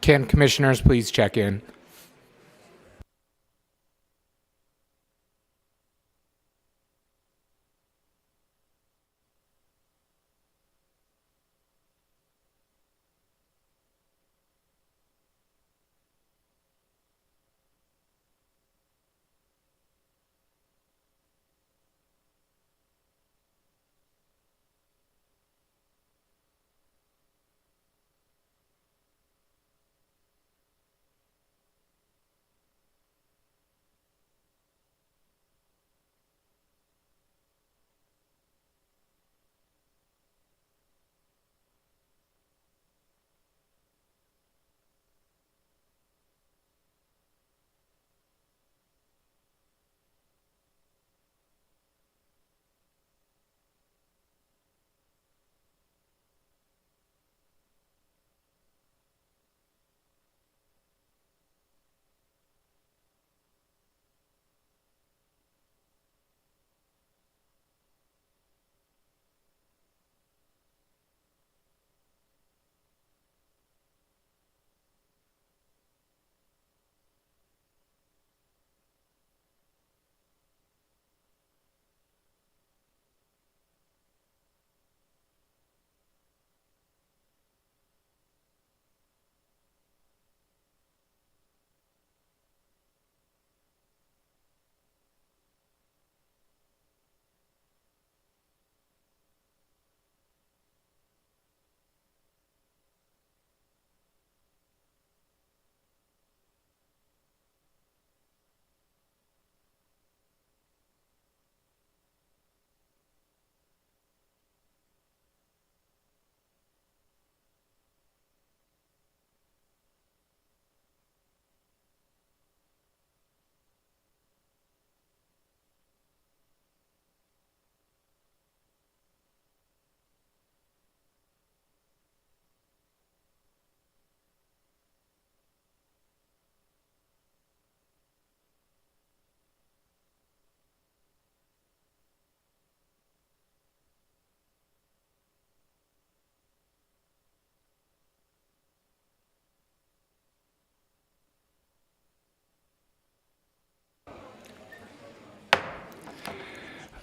Can commissioners please check in?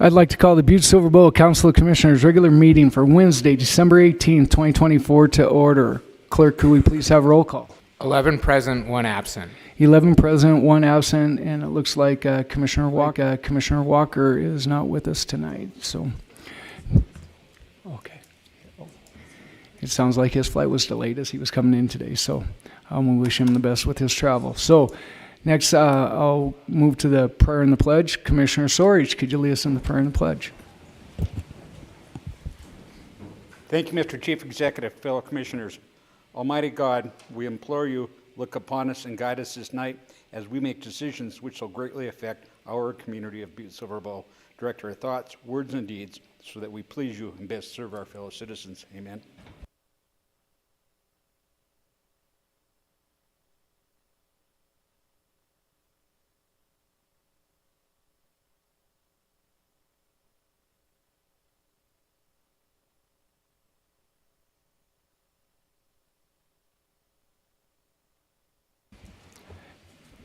I'd like to call the Butte-Silver Council of Commissioners regular meeting for Wednesday, December 18th, 2024 to order. Clerk, could we please have a roll call? 11 present, 1 absent. 11 present, 1 absent, and it looks like Commissioner Walker is not with us tonight. So, okay. It sounds like his flight was delayed as he was coming in today. So, we wish him the best with his travel. So, next, I'll move to the prayer and the pledge. Commissioner Sorich, could you lead us in the prayer and the pledge? Thank you, Mr. Chief Executive, fellow commissioners. Almighty God, we implore you, look upon us and guide us this night as we make decisions which will greatly affect our community of Butte-Silver Bow. Direct our thoughts, words, and deeds so that we please you and best serve our fellow citizens. Amen.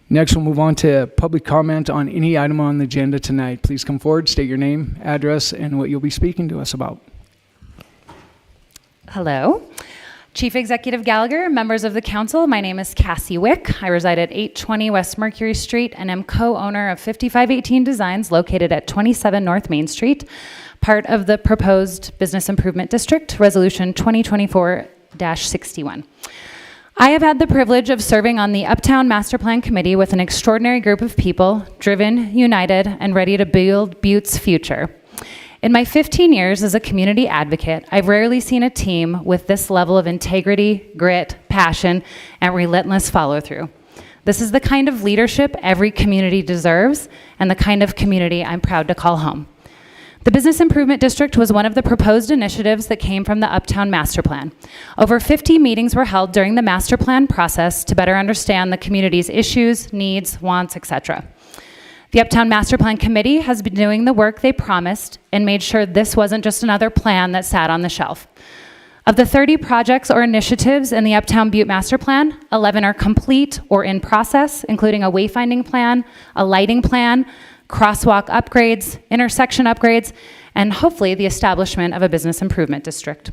Next, we'll move on to public comment on any item on the agenda tonight. Please come forward, state your name, address, and what you'll be speaking to us about. Hello. Chief Executive Gallagher, members of the council, my name is Cassie Wick. I reside at 820 West Mercury Street and am co-owner of 5518 Designs located at 27 North Main Street, part of the proposed Business Improvement District, Resolution 2024-61. I have had the privilege of serving on the Uptown Master Plan Committee with an extraordinary group of people, driven, united, and ready to build Butte's future. In my 15 years as a community advocate, I've rarely seen a team with this level of integrity, grit, passion, and relentless follow-through. This is the kind of leadership every community deserves, and the kind of community I'm proud to call home. The Business Improvement District was one of the proposed initiatives that came from the Uptown Master Plan. Over 50 meetings were held during the master plan process to better understand the community's issues, needs, wants, etc. The Uptown Master Plan Committee has been doing the work they promised and made sure this wasn't just another plan that sat on the shelf. Of the 30 projects or initiatives in the Uptown Butte Master Plan, 11 are complete or in process, including a wayfinding plan, a lighting plan, crosswalk upgrades, intersection upgrades, and hopefully the establishment of a business improvement district.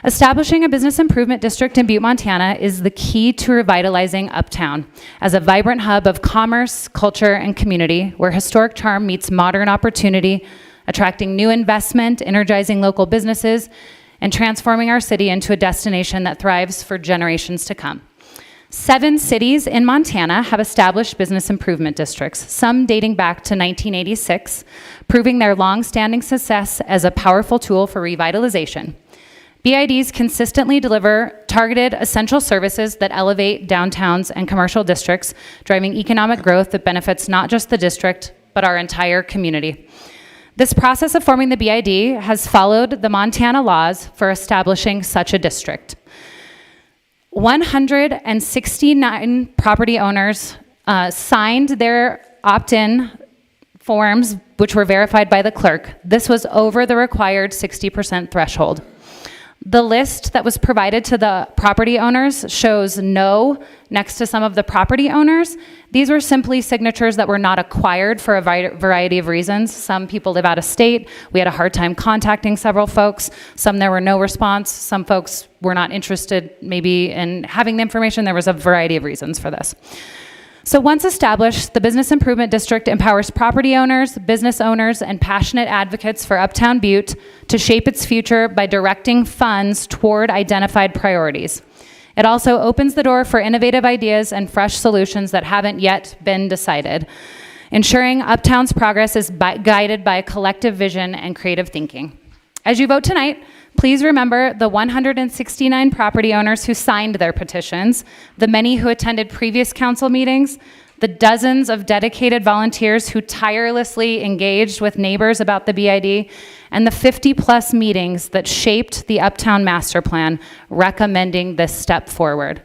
Establishing a business improvement district in Butte, Montana is the key to revitalizing Uptown as a vibrant hub of commerce, culture, and community where historic charm meets modern opportunity, attracting new investment, energizing local businesses, and transforming our city into a destination that thrives for generations to come. 7 cities in Montana have established business improvement districts, some dating back to 1986, proving their long-standing success as a powerful tool for revitalization. BIDs consistently deliver targeted essential services that elevate downtowns and commercial districts, driving economic growth that benefits not just the district, but our entire community. This process of forming the BID has followed the Montana laws for establishing such a district. 169 property owners signed their opt-in forms, which were verified by the clerk. This was over the required 60% threshold. The list that was provided to the property owners shows no next to some of the property owners. These were simply signatures that were not acquired for a variety of reasons. Some people live out of state. We had a hard time contacting several folks. Some there were no response. Some folks were not interested maybe in having the information. There was a variety of reasons for this. So once established, the Business Improvement District empowers property owners, business owners, and passionate advocates for Uptown Butte to shape its future by directing funds toward identified priorities. It also opens the door for innovative ideas and fresh solutions that haven't yet been decided, ensuring Uptown's progress is guided by collective vision and creative thinking. As you vote tonight, please remember the 169 property owners who signed their petitions, the many who attended previous council meetings, the dozens of dedicated volunteers who tirelessly engaged with neighbors about the BID, and the 50-plus meetings that shaped the Uptown Master Plan, recommending this step forward.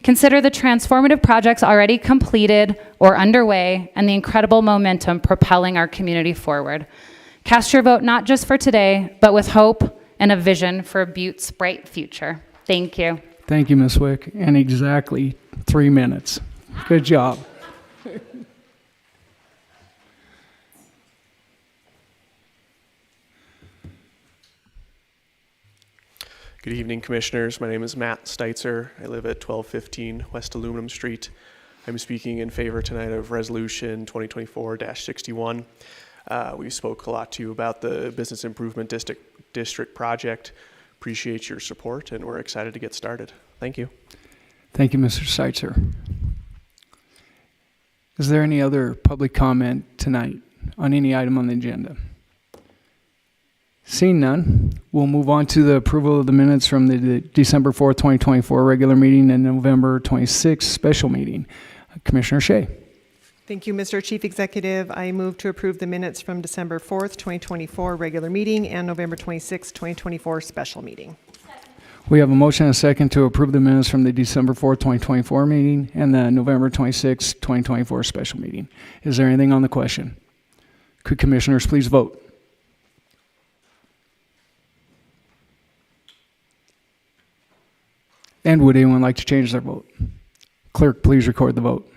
Consider the transformative projects already completed or underway and the incredible momentum propelling our community forward. Cast your vote not just for today, but with hope and a vision for Butte's bright future. Thank you. Thank you, Ms. Wick. And exactly 3 minutes. Good job. Good evening, Commissioners. My name is Matt Steitzer. I live at 1215 West Aluminum Street. I'm speaking in favor tonight of Resolution 2024-61. We spoke a lot to you about the Business Improvement District project. Appreciate your support, and we're excited to get started. Thank you. Thank you, Mr. Steitzer. Is there any other public comment tonight on any item on the agenda? Seeing none, we'll move on to the approval of the minutes from the December 4th, 2024 regular meeting and November 26th special meeting. Commissioner Shea. Thank you, Mr. Chief Executive. I move to approve the minutes from December 4th, 2024 regular meeting and November 26th, 2024 special meeting. We have a motion and a second to approve the minutes from the December 4th, 2024 meeting and the November 26th, 2024 special meeting. Is there anything on the question? Could commissioners please vote? And would anyone like to change their vote? Clerk, please record the vote.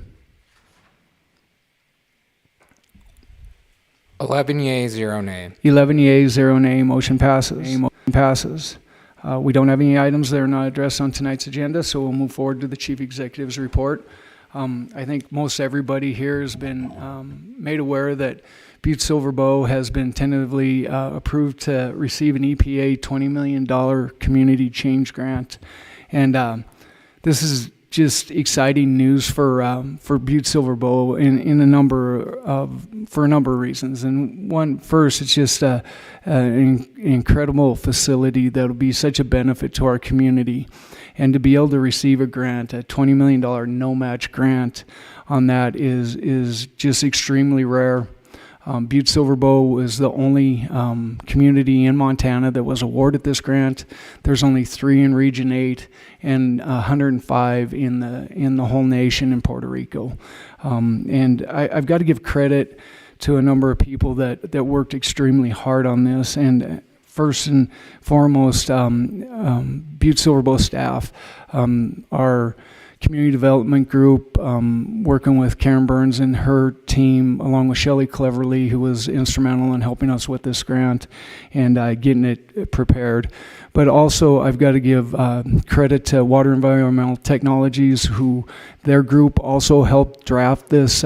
11 yea, 0 nay. 11 yea, 0 nay. Motion passes. We don't have any items that are not addressed on tonight's agenda, so we'll move forward to the Chief Executive's report. I think most everybody here has been made aware that Butte-Silver has been tentatively approved to receive an EPA $20 million community change grant. And this is just exciting news for Butte-Silver for a number of reasons. And first, it's just an incredible facility that will be such a benefit to our community. And to be able to receive a grant, a $20 million no-match grant on that is just extremely rare. Butte-Silver was the only community in Montana that was awarded this grant. There's only 3 in Region 8 and 105 in the whole nation in Puerto Rico. And I've got to give credit to a number of people that worked extremely hard on this. And first and foremost, Butte-Silver both staff, our community development group, working with Karen Burns and her team, along with Shelley Cleverly, who was instrumental in helping us with this grant and getting it prepared. But also, I've got to give credit to Water Environmental Technologies, who their group also helped draft this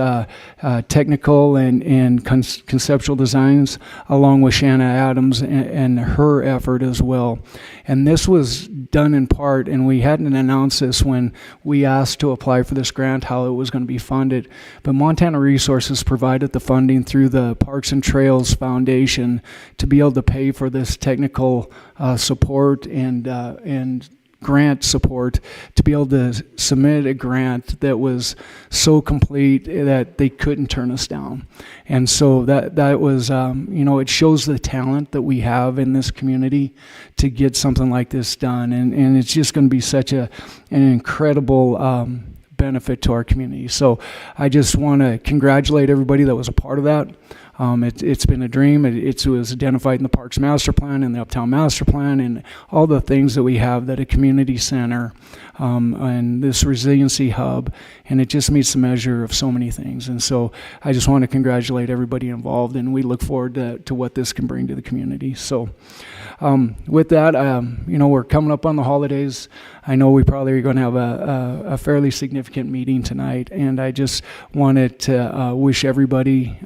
technical and conceptual designs, along with Shanna Adams and her effort as well. And this was done in part, and we hadn't announced this when we asked to apply for this grant, how it was going to be funded. But Montana Resources provided the funding through the Parks and Trails Foundation to be able to pay for this technical support and grant support, to be able to submit a grant that was so complete that they couldn't turn us down. And so that was, it shows the talent that we have in this community to get something like this done. And it's just going to be such an incredible benefit to our community. So I just want to congratulate everybody that was a part of that. It's been a dream. It was identified in the Parks Master Plan and the Uptown Master Plan and all the things that we have, that a community center and this resiliency hub, and it just meets the measure of so many things. And so I just want to congratulate everybody involved, and we look forward to what this can bring to the community. So with that, we're coming up on the holidays. I know we probably are going to have a fairly significant meeting tonight, and I just wanted to wish everybody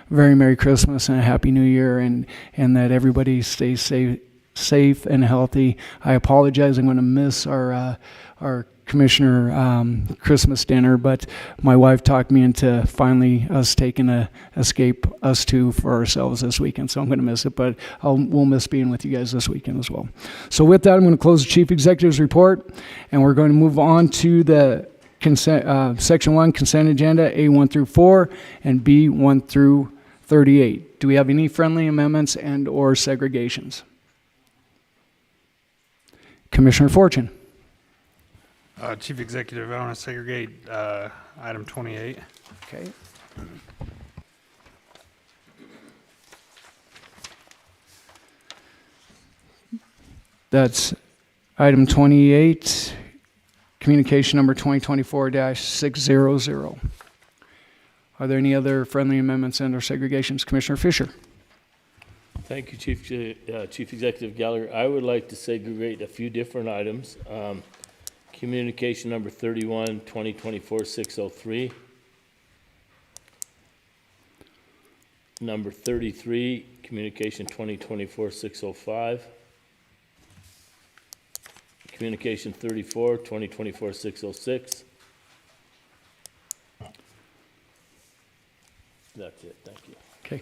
very Merry Christmas and a Happy New Year, and that everybody stays safe and healthy. I apologize. I'm going to miss our Commissioner Christmas dinner, but my wife talked me into finally us taking us two for ourselves this weekend, so I'm going to miss it, but we'll miss being with you guys this weekend as well. So with that, I'm going to close the Chief Executive's report, and we're going to move on to the Section 1 consent agenda, A1 through 4 and B1 through 38. Do we have any friendly amendments and or segregations? Commissioner Fortune. Chief Executive, I want to segregate item 28. Okay. That's item 28, communication number 2024-600. Are there any other friendly amendments and or segregations? Commissioner Fisher. Thank you, Chief Executive Gallagher. I would like to segregate a few different items. Communication number 31, 2024-603. Number 33, communication 2024-605. Communication 34, 2024-606. That's it, thank you. Okay.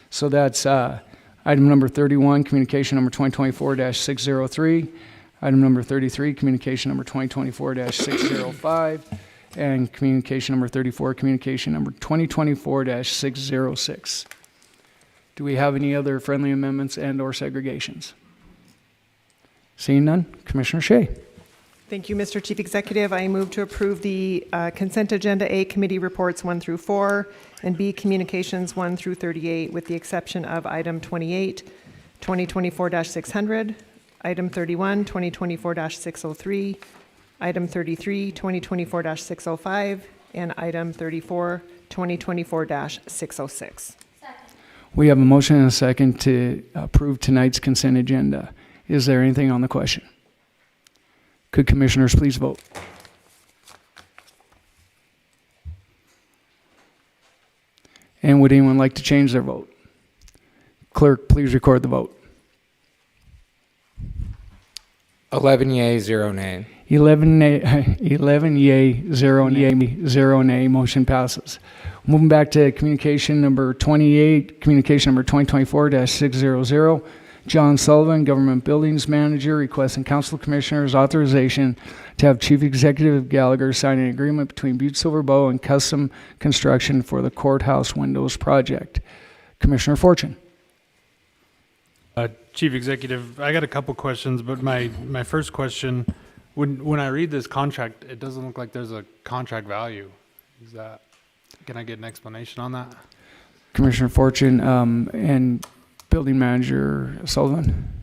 So that's item number 31, communication number 2024-603. Item number 33, communication number 2024-605. And communication number 34, communication number 2024-606. Do we have any other friendly amendments and or segregations? Seeing none, Commissioner Shea. Thank you, Mr. Chief Executive. I move to approve the consent agenda A committee reports 1 through 4 and B communications 1 through 38, with the exception of item 28, 2024-600, item 31, 2024-603, item 33, 2024-605, and item 34, 2024-606. We have a motion and a second to approve tonight's consent agenda. Is there anything on the question? Could commissioners please vote? And would anyone like to change their vote? Clerk, please record the vote. 11 yea, 0 nay. 11 yea, 0 nay, motion passes. Moving back to communication number 28, communication number 2024-600. John Sullivan, Government Buildings Manager, requesting Council Commissioners authorization to have Chief Executive Gallagher sign an agreement between Butte-Silver Bow and Custom Construction for the Courthouse Windows Project. Commissioner Fortune. Chief Executive, I got a couple questions, but my first question, when I read this contract, it doesn't look like there's a contract value. Can I get an explanation on that? Commissioner Fortune, and Building Manager Sullivan.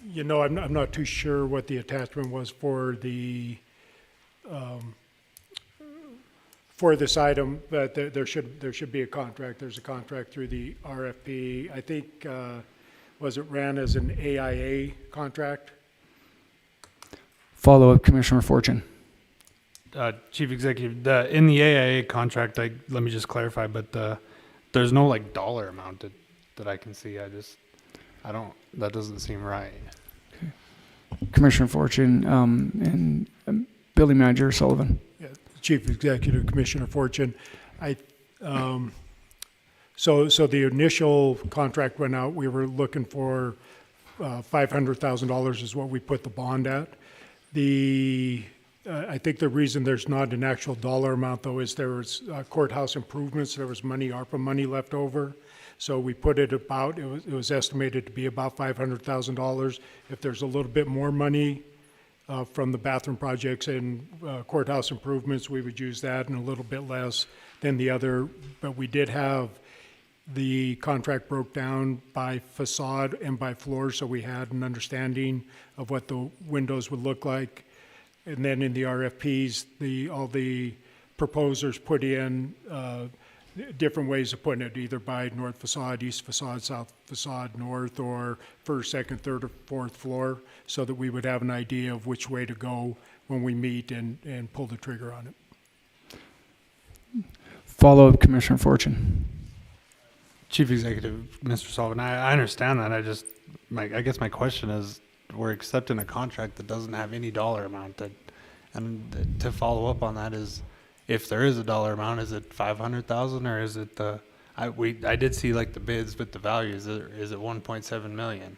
You know, I'm not too sure what the attachment was for this item, but there should be a contract. There's a contract through the RFP. I think, was it ran as an AIA contract? Follow-up, Commissioner Fortune. Chief Executive, in the AIA contract, let me just clarify, but there's no like dollar amount that I can see. I don't, that doesn't seem right. Commissioner Fortune, and Building Manager Sullivan. Yeah, Chief Executive Commissioner Fortune. So the initial contract went out. We were looking for $500,000 is what we put the bond at. I think the reason there's not an actual dollar amount, though, is there was courthouse improvements. There was money, ARPA money left over. So we put it about, it was estimated to be about $500,000. If there's a little bit more money from the bathroom projects and courthouse improvements, we would use that, and a little bit less than the other. But we did have the contract broke down by facade and by floor, so we had an understanding of what the windows would look like. And then in the RFPs, all the proposers put in different ways of putting it, either by north facade, east facade, south facade, north, or first, second, third, or fourth floor, so that we would have an idea of which way to go when we meet and pull the trigger on it. Follow-up, Commissioner Fortune. Chief Executive, Mr. Sullivan, I understand that. I guess my question is, we're accepting a contract that doesn't have any dollar amount. And to follow up on that is, if there is a dollar amount, is it 500,000 or is it I did see like the bids, but the value is it 1.7 million?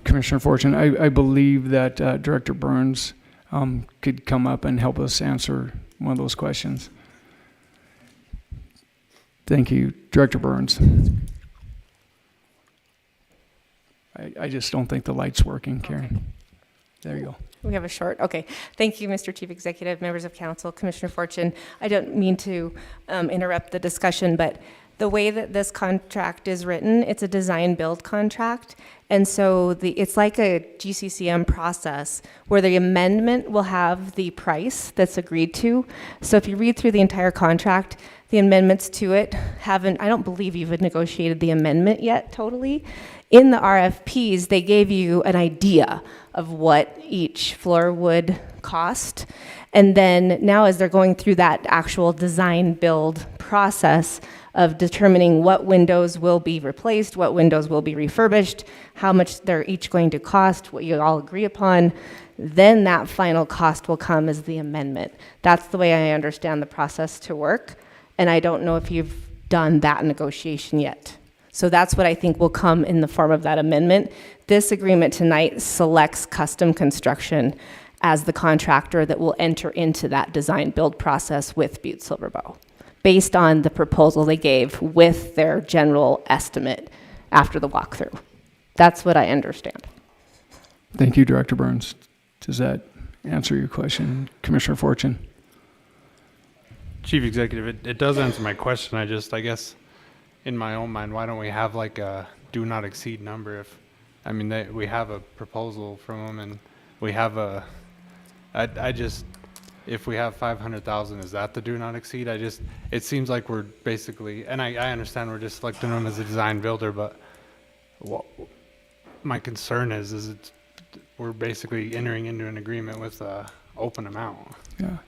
Commissioner Fortune, I believe that Director Burns could come up and help us answer one of those questions. Thank you, Director Burns. I just don't think the light's working, Karen. There you go. We have a short, okay. Thank you, Mr. Chief Executive, members of council, Commissioner Fortune. I don't mean to interrupt the discussion, but the way that this contract is written, it's a design build contract. And so it's like a GCCM process where the amendment will have the price that's agreed to. So if you read through the entire contract, the amendments to it I don't believe you've negotiated the amendment yet totally. In the RFPs, they gave you an idea of what each floor would cost. And then now as they're going through that actual design build process of determining what windows will be replaced, what windows will be refurbished, how much they're each going to cost, what you all agree upon, then that final cost will come as the amendment. That's the way I understand the process to work. And I don't know if you've done that negotiation yet. So that's what I think will come in the form of that amendment. This agreement tonight selects custom construction as the contractor that will enter into that design build process with Butte-Silver based on the proposal they gave with their general estimate after the walkthrough. That's what I understand. Thank you, Director Burns. Does that answer your question, Commissioner Fortune? Chief Executive, it does answer my question. I guess in my own mind, why don't we have like a do not exceed number? We have a proposal from them and we have if we have 500,000, is that the do not exceed? It seems like we're basically, and I understand we're just selecting them as a design builder, but my concern is we're basically entering into an agreement with an open amount. Yeah.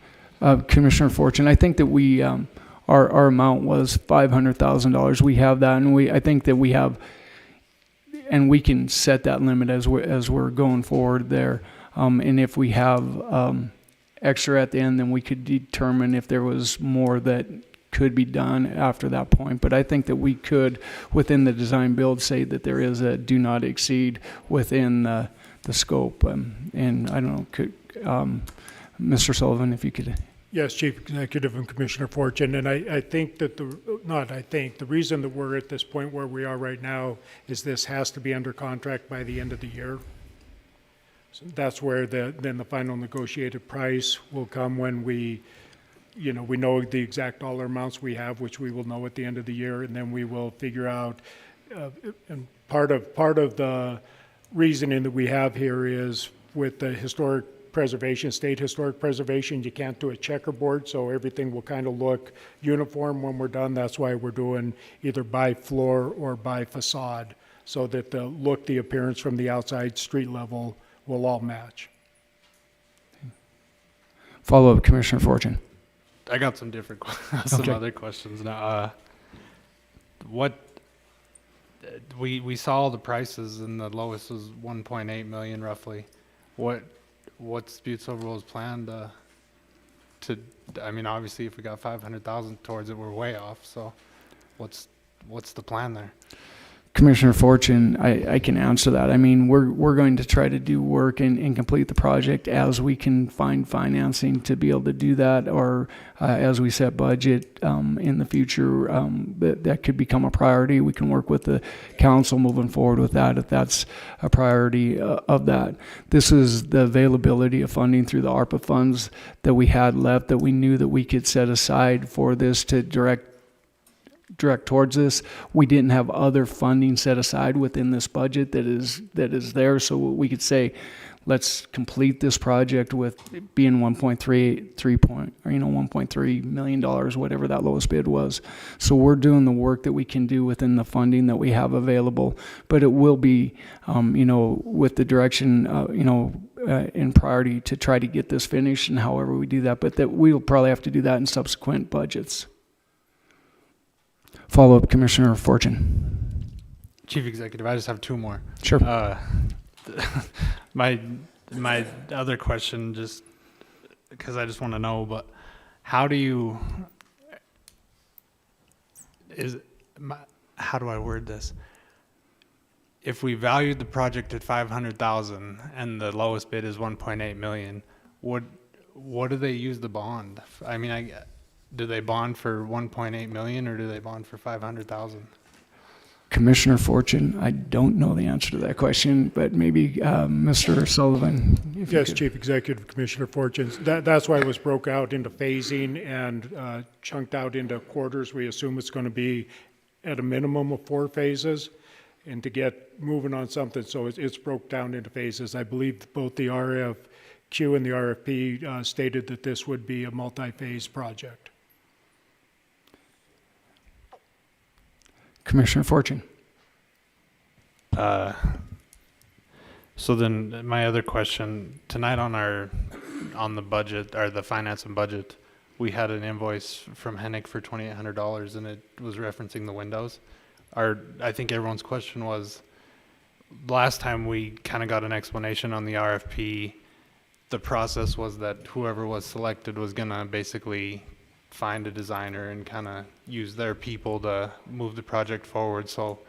Commissioner Fortune, I think that we, our amount was $500,000. We have that, and I think that we have, and we can set that limit as we're going forward there. And if we have extra at the end, then we could determine if there was more that could be done after that point. But I think that we could, within the design build, say that there is a do not exceed within the scope. And I don't know, Mr. Sullivan, if you could. Yes, Chief Executive and Commissioner Fortune, and I think that the reason that we're at this point where we are right now is this has to be under contract by the end of the year. So that's where then the final negotiated price will come when we we know the exact dollar amounts we have, which we will know at the end of the year, and then we will figure out, and part of the reasoning that we have here is with the state historic preservation, you can't do a checkerboard, so everything will kind of look uniform when we're done. That's why we're doing either by floor or by facade, so that the appearance from the outside street level will all match. Follow up, Commissioner Fortune. I got some different, some Okay. other questions now. What we saw all the prices, and the lowest was 1.8 million roughly. What's Butte-Silver's plan to? I mean, obviously, if we got 500,000 towards it, we're way off. So, what's the plan there? Commissioner Fortune, I can answer that. I mean, we're going to try to do work and complete the project as we can find financing to be able to do that, or as we set budget in the future, that could become a priority. We can work with the council moving forward with that if that's a priority of that. This is the availability of funding through the ARPA funds that we had left, that we knew that we could set aside for this to direct towards this. We didn't have other funding set aside within this budget that is there, so we could say, let's complete this project with being 1.3 million dollars, whatever that lowest bid was. So we're doing the work that we can do within the funding that we have available, but it will be, with the direction, in priority to try to get this finished, and however we do that, but that we'll probably have to do that in subsequent budgets. Follow up, Commissioner Fortune. Chief Executive, I just have two more. Sure. My other question, just because I just want to know, but how do you how do I word this? If we valued the project at 500,000 and the lowest bid is 1.8 million, what do they use the bond? I mean, do they bond for 1.8 million or do they bond for 500,000? Commissioner Fortune, I don't know the answer to that question, but maybe Mr. Sullivan. If you Yes, could. Chief Executive Commissioner Fortune. That's why it was broke out into phasing and chunked out into quarters. We assume it's going to be at a minimum of 4 phases, and to get moving on something, so it's broke down into phases. I believe both the RFQ and the RFP stated that this would be a multi-phase project. Commissioner Fortune. So then my other question, tonight on the budget, or the finance and budget, we had an invoice from Hennick for $2,800 and it was referencing the windows. I think everyone's question was, last time we kind of got an explanation on the RFP, the process was that whoever was selected was gonna basically find a designer and kind of use their people to move the project forward. So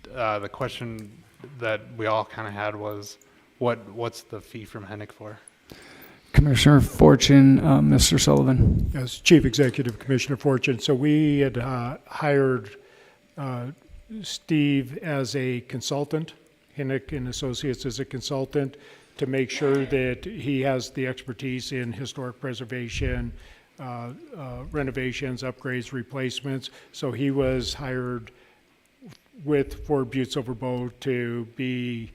the question that we all kind of had was, what's the fee from Hennick for? Commissioner Fortune, Mr. Sullivan. As Chief Executive Commissioner Fortune, so we had hired Steve as a consultant, Hinnick and Associates as a consultant, to make sure that he has the expertise in historic preservation, renovations, upgrades, replacements. So he was hired for Butte-Silver to be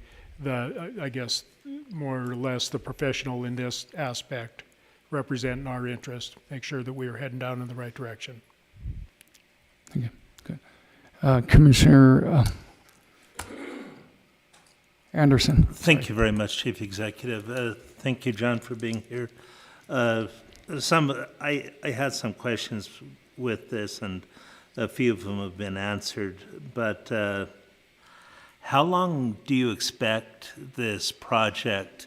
I guess, more or less the professional in this aspect, representing our interest, make sure that we are heading down in the right direction. Okay, good. Commissioner Anderson. Thank you very much, Chief Executive. Thank you, John, for being here. I had some questions with this, and a few of them have been answered, but how long do you expect this project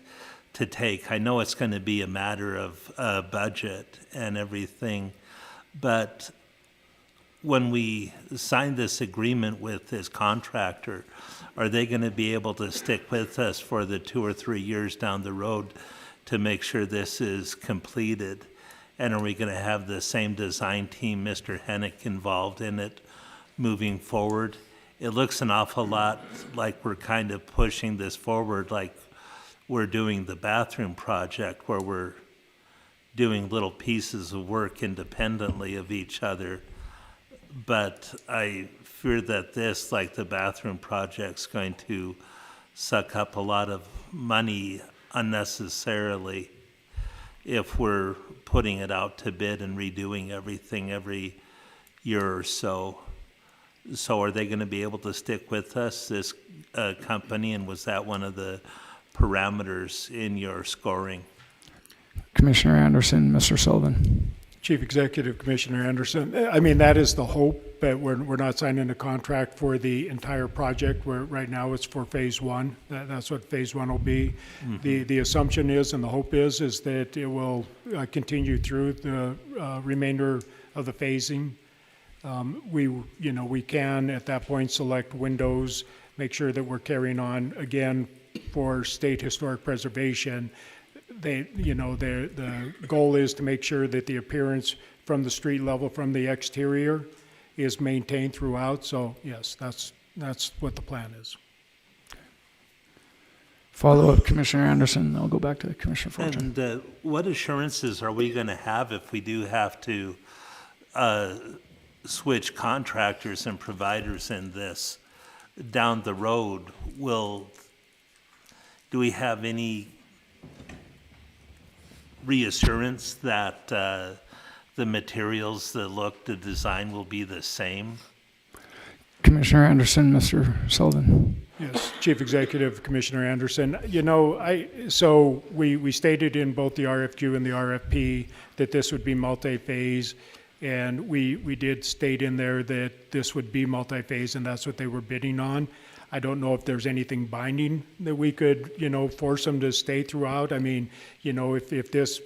to take? I know it's going to be a matter of budget and everything, but when we sign this agreement with this contractor, are they going to be able to stick with us for the 2 or 3 years down the road to make sure this is completed? And are we going to have the same design team, Mr. Hennick, involved in it moving forward? It looks an awful lot like we're kind of pushing this forward, like we're doing the bathroom project where we're doing little pieces of work independently of each other. But I fear that this, like the bathroom project's going to suck up a lot of money unnecessarily if we're putting it out to bid and redoing everything every year or so. So are they going to be able to stick with us, this company, and was that one of the parameters in your scoring? Commissioner Anderson, Mr. Sullivan. Chief Executive Commissioner Anderson, I mean, that is the hope, but we're not signing a contract for the entire project, where right now it's for phase one. That's what phase one will be. The assumption is, and the hope is that it will continue through the remainder of the phasing. We can at that point select windows, make sure that we're carrying on again for state historic preservation. The goal is to make sure that the appearance from the street level, from the exterior, is maintained throughout. So yes, that's what the plan is. Follow up, Commissioner Anderson. I'll go back to Commissioner Fortune. And what assurances are we going to have if we do have to switch contractors and providers in this down the road? Do we have any reassurance that the materials, the look, the design will be the same? Commissioner Anderson, Mr. Sullivan. Yes, Chief Executive Commissioner Anderson. So we stated in both the RFQ and the RFP that this would be multi-phase, and we did state in there that this would be multi-phase, and that's what they were bidding on. I don't know if there's anything binding that we could, force them to stay throughout. I mean, if this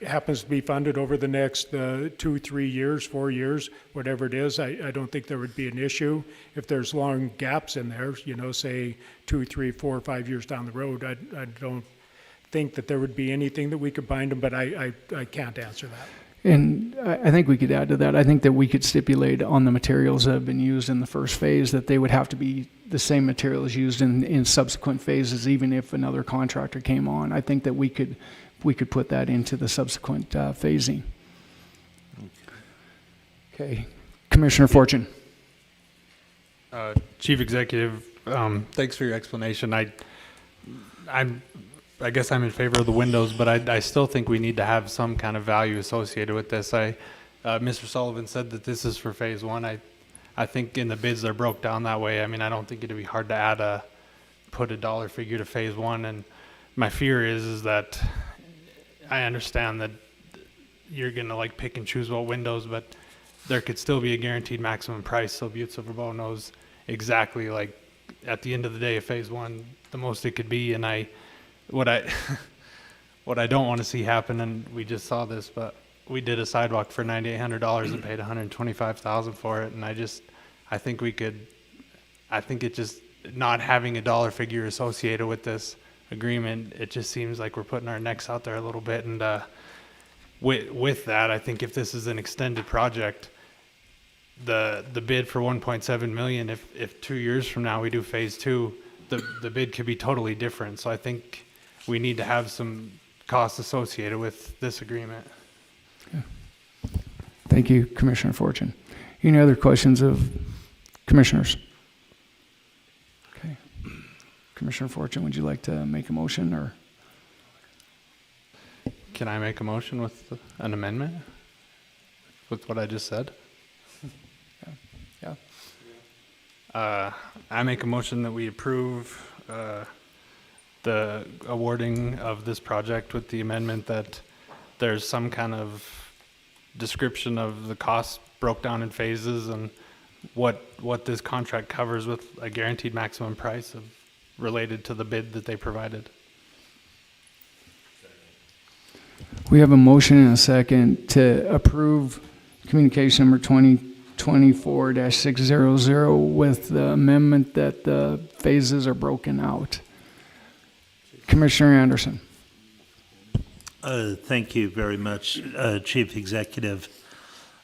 happens to be funded over the next 2, 3 years, 4 years, whatever it is, I don't think there would be an issue. If there's long gaps in there, say 2, 3, 4, 5 years down the road, I don't think that there would be anything that we could bind them, but I can't answer that. And I think we could add to that. I think that we could stipulate on the materials that have been used in the first phase that they would have to be the same materials used in subsequent phases, even if another contractor came on. I think that we could put that into the subsequent phasing. Okay. Commissioner Fortune. Chief Executive, thanks for your explanation. I guess I'm in favor of the windows, but I still think we need to have some kind of value associated with this. Mr. Sullivan said that this is for phase one. I think in the bids they're broke down that way. I mean, I don't think it'd be hard to put a dollar figure to phase one. And my fear is that I understand that you're gonna pick and choose what windows, but there could still be a guaranteed maximum price. So Butte-Silver knows exactly, at the end of the day of phase one, the most it could be. And what I don't want to see happen, and we just saw this, but we did a sidewalk for $9,800 and paid $125,000 for it, and I think it just not having a dollar figure associated with this agreement, it just seems like we're putting our necks out there a little bit. And with that, I think if this is an extended project, the bid for $1.7 million, if 2 years from now we do phase two, the bid could be totally different. So I think we need to have some costs associated with this agreement. Okay. Thank you, Commissioner Fortune. Any other questions of commissioners? Okay. Commissioner Fortune, would you like to make a motion, or? Can I make a motion with an amendment with what I just said? Yeah. I make a motion that we approve the awarding of this project with the amendment that there's some kind of description of the costs broke down in phases and what this contract covers with a guaranteed maximum price related to the bid that they provided. We have a motion and a second to approve communication number 2024-600 with the amendment that the phases are broken out. Commissioner Anderson. Thank you very much, Chief Executive.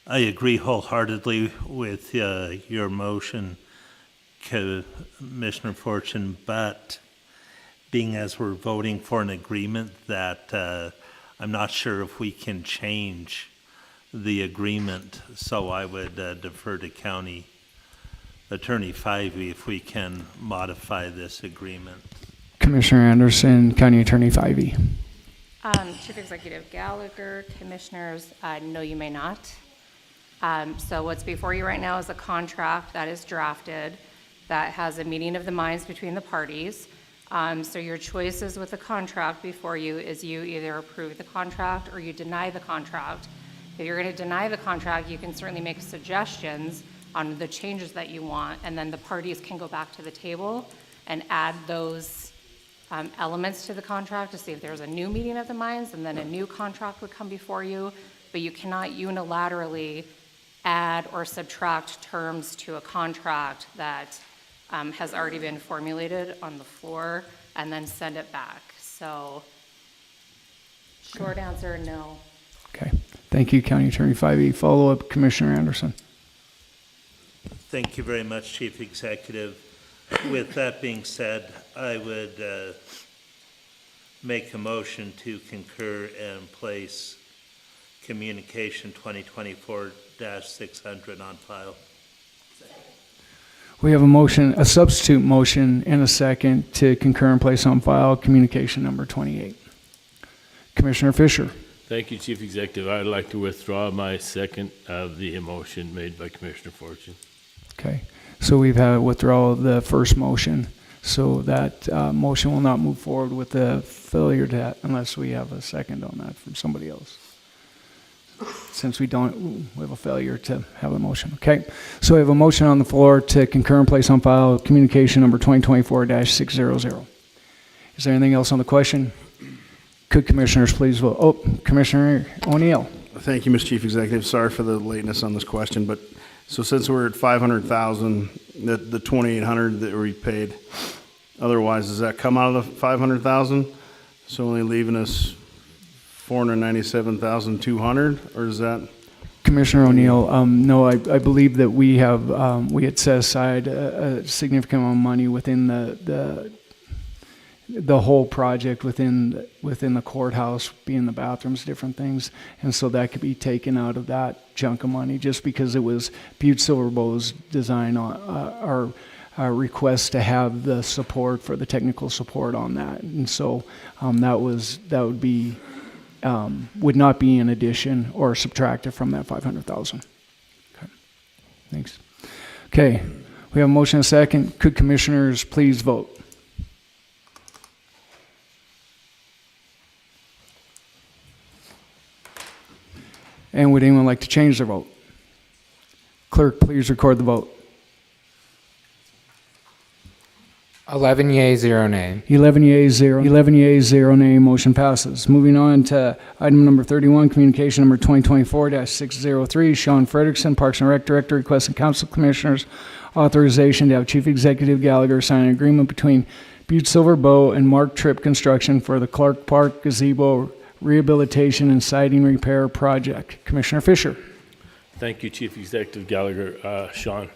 I agree wholeheartedly with your motion, Commissioner Fortune, but being as we're voting for an agreement that I'm not sure if we can change the agreement, so I would defer to County Attorney Fyvie if we can modify this agreement. Commissioner Anderson, County Attorney Fyvie. Chief Executive Gallagher, Commissioners, no, you may not. So what's before you right now is a contract that is drafted that has a meeting of the minds between the parties. So your choices with the contract before you is you either approve the contract or you deny the contract. If you're going to deny the contract, you can certainly make suggestions on the changes that you want, and then the parties can go back to the table and add those elements to the contract to see if there's a new meeting of the minds, and then a new contract would come before you. But you cannot unilaterally add or subtract terms to a contract that has already been formulated on the floor and then send it back. So short answer, no. Okay. Thank you, County Attorney Fyvie. Follow up, Commissioner Anderson. Thank you very much, Chief Executive. With that being said, I would make a motion to concur and place Communication 2024-600 on file. We have a motion, a substitute motion, and a second to concur and place on file communication number 28. Commissioner Fisher. Thank you, Chief Executive. I'd like to withdraw my second of the motion made by Commissioner Fortune. Okay. So we've had a withdrawal of the first motion. So that motion will not move forward with the failure to, unless we have a second on that from somebody else. Since we have a failure to have a motion. Okay. So we have a motion on the floor to concur and place on file communication number 2024-600. Is there anything else on the question? Could commissioners please vote? Oh, Commissioner O'Neill. Thank you, Mr. Chief Executive. Sorry for the lateness on this question, but so since we're at 500,000, the 2,800 that we paid, otherwise, does that come out of the 500,000? So only leaving us 497,200, or is that? Commissioner O'Neill, no, I believe that we have we had set aside a significant amount of money within the whole project within the courthouse, being the bathrooms, different things, and so that could be taken out of that chunk of money just because it was Butte-Silver's design on our request to have the support for the technical support on that, and so that would not be in addition or subtracted from that 500,000. Okay, thanks. Okay, we have a motion and a second. Could commissioners please vote? And would anyone like to change their vote? Clerk, please record the vote. 11 yea, 0 nay. 11 yeas, 0 nay. Motion passes. Moving on to item number 31, communication number 2024-603. Sean Frederickson, Parks and Rec Director, requesting Council Commissioners authorization to have Chief Executive Gallagher sign an agreement between Butte-Silver Bow and Mark Tripp Construction for the Clark Park Gazebo Rehabilitation and Siding Repair Project. Commissioner Fisher. Thank you, Chief Executive Gallagher. Sean,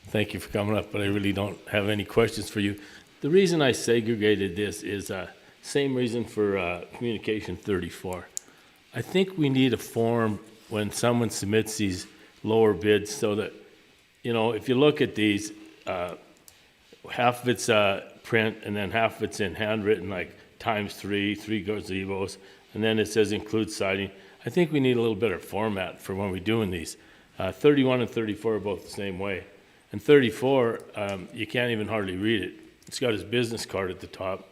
thank you for coming up, but I really don't have any questions for you. The reason I segregated this is same reason for Communication 34. I think we need a form when someone submits these lower bids so that, you know, if you look at these, half of it's print and then half of it's in handwritten, like ×3, 3 gazebos, and then it says include siding. I think we need a little better format for when we're doing these. 31 and 34 are both the same way. And 34, you can't even hardly read it. It's got his business card at the top.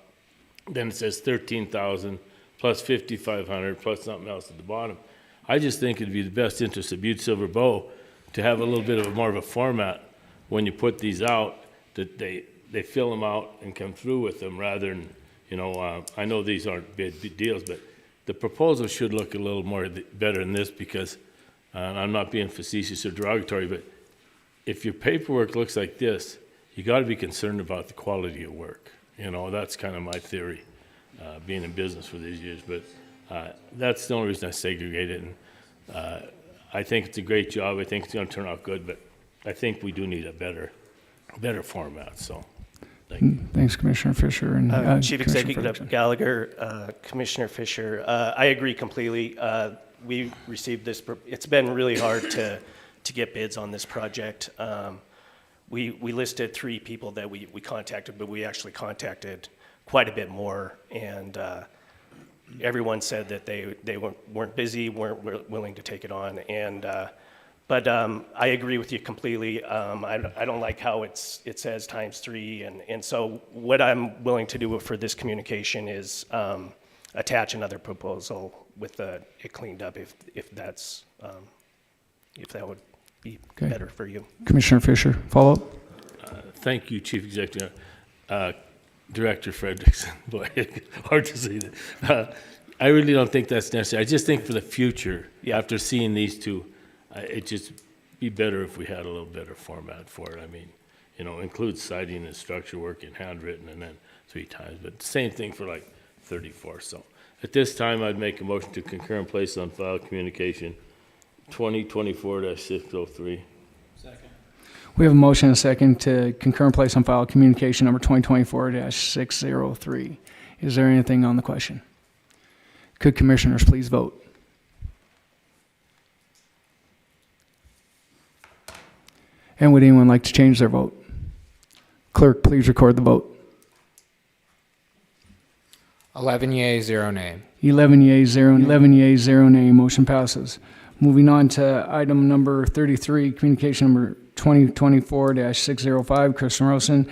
Then it says 13,000 plus 5,500 plus something else at the bottom. I just think it'd be the best interest of Butte-Silver Bow to have a little bit of more of a format when you put these out, that they fill them out and come through with them rather than, you know, I know these aren't big deals, but the proposal should look a little more better than this because I'm not being facetious or derogatory, but if your paperwork looks like this, you got to be concerned about the quality of work. You know, that's kind of my theory, being in business for these years. But that's the only reason I segregate it. And I think it's a great job. I think it's going to turn out good, but I think we do need a better format. So, Thanks, Commissioner Fisher. And Chief Commissioner Executive Frederickson. Gallagher, Commissioner Fisher, I agree completely. We received this, it's been really hard to get bids on this project. We listed 3 people that we contacted, but we actually contacted quite a bit more, and everyone said that they weren't busy, weren't willing to take it on, and but I agree with you completely. I don't like how it says ×3, and so what I'm willing to do for this communication is attach another proposal with it cleaned up if that would be better for you. Commissioner Fisher, follow up. Thank you, Chief Executive. Director Frederickson, boy, hard to say that. I really don't think that's necessary. I just think for the future, after seeing these two, it'd just be better if we had a little better format for it. I mean, include citing and structure work in handwritten and then 3 times, but same thing for like 34. So at this time, I'd make a motion to concur and place on file communication 2024-603. We have a motion and a second to concur and place on file communication number 2024-603. Is there anything on the question? Could commissioners please vote? And would anyone like to change their vote? Clerk, please record the vote. 11 yea, 0 nay. 11 yeas, 0 nay. Motion passes. Moving on to item number 33, communication number 2024-605, Kristen Rosen,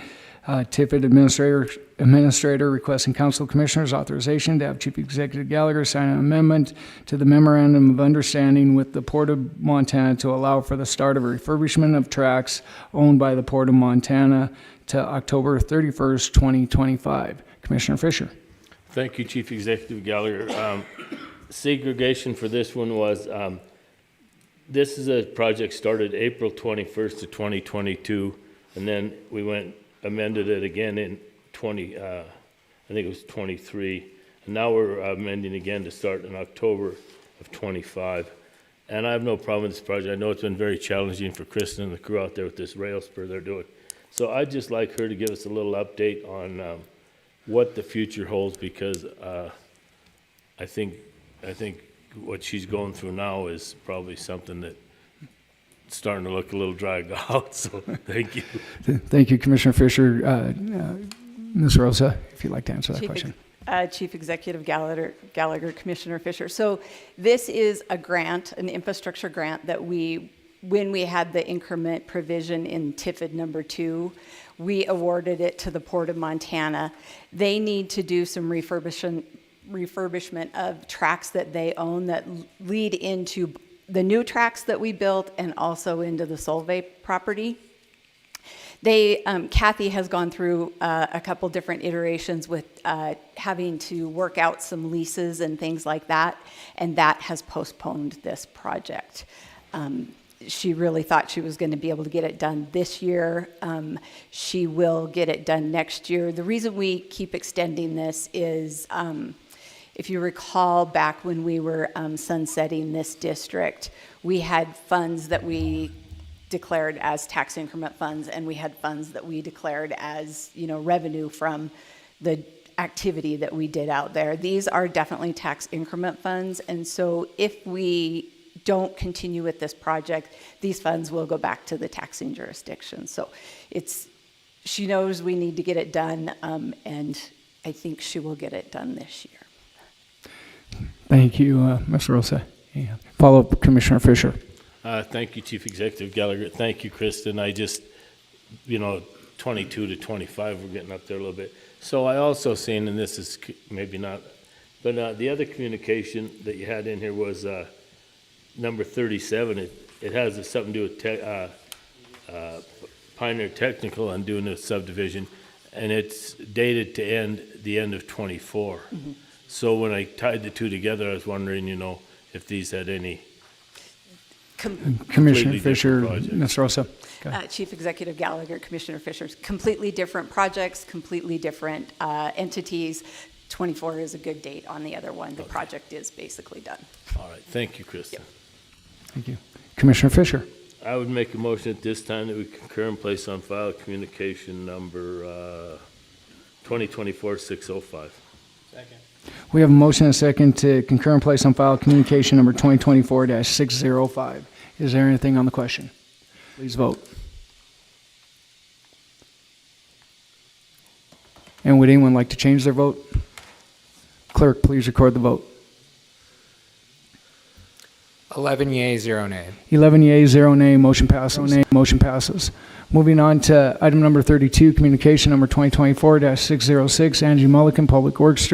Tiffin Administrator requesting Council Commissioners authorization to have Chief Executive Gallagher sign an amendment to the Memorandum of Understanding with the Port of Montana to allow for the start of refurbishment of tracks owned by the Port of Montana to October 31st, 2025. Commissioner Fisher. Thank you, Chief Executive Gallagher. Segregation for this one was, this is a project started April 21st of 2022, and then we amended it again in I think it was 23, and now we're amending again to start in October of 25. And I have no problem with this project. I know it's been very challenging for Kristen and the crew out there with this rail spur they're doing. So I'd just like her to give us a little update on what the future holds, because I think what she's going through now is probably something that starting to look a little dragged out. So thank you. Thank you, Commissioner Fisher. Ms. Rosa, if you'd like to answer that question. Chief Executive Gallagher, Commissioner Fisher. So this is a grant, an infrastructure grant that when we had the increment provision in TIFID number 2, we awarded it to the Port of Montana. They need to do some refurbishment of tracks that they own that lead into the new tracks that we built and also into the Solvay property. Kathy has gone through a couple different iterations with having to work out some leases and things like that, and that has postponed this project. She really thought she was going to be able to get it done this year. She will get it done next year. The reason we keep extending this is, if you recall back when we were sunsetting this district, we had funds that we declared as tax increment funds, and we had funds that we declared as revenue from the activity that we did out there. These are definitely tax increment funds, and so if we don't continue with this project, these funds will go back to the taxing jurisdiction. So she knows we need to get it done, and I think she will get it done this year. Thank you, Ms. Rosa. Follow up, Commissioner Fisher. Thank you, Chief Executive Gallagher. Thank you, Kristen. I just, 22 to 25, we're getting up there a little bit. So I also seen, and this is maybe not, but the other communication that you had in here was number 37. It has something to do with Pioneer Technical on doing a subdivision, and it's dated to end the end of 24. Mm-hmm. So when I tied the two together, I was wondering, if these had any. Commissioner Fisher, Ms. Rosa. Chief Executive Gallagher, Commissioner Fisher. Completely different projects, completely different entities. 24 is a good date on the other one. The project is basically done. All right. Thank you, Kristen. Yep. Thank you. Commissioner Fisher. I would make a motion at this time that we concur and place on file communication number 2024-605. We have a motion and a second to concur and place on file communication number 2024-605. Is there anything on the question? Please vote. And would anyone like to change their vote? Clerk, please record the vote. 11 yea, 0 nay. 11 yea, 0 nay, motion passes. Motion passes. Moving on to item number 32, communication number 2024-606, Angie Mulligan, Public Works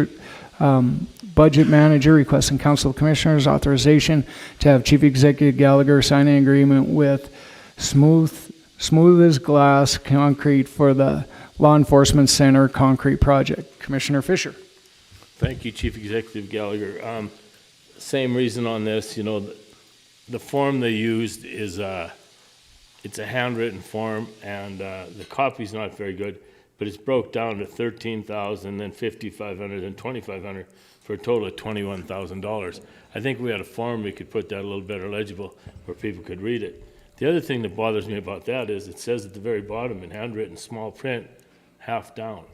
Budget Manager, requesting Council of Commissioners authorization to have Chief Executive Gallagher sign an agreement with Smooth as Glass Concrete for the Law Enforcement Center Concrete Project. Commissioner Fisher. Thank you, Chief Executive Gallagher. Same reason on this, you know, the form they used is, it's a handwritten form, and the copy's not very good, but it's broke down to $13,000, then $5,500, then $2,500 for a total of $21,000. I think we had a form we could put that a little better legible where people could read it. The other thing that bothers me about that is it says at the very bottom in handwritten small print, half down.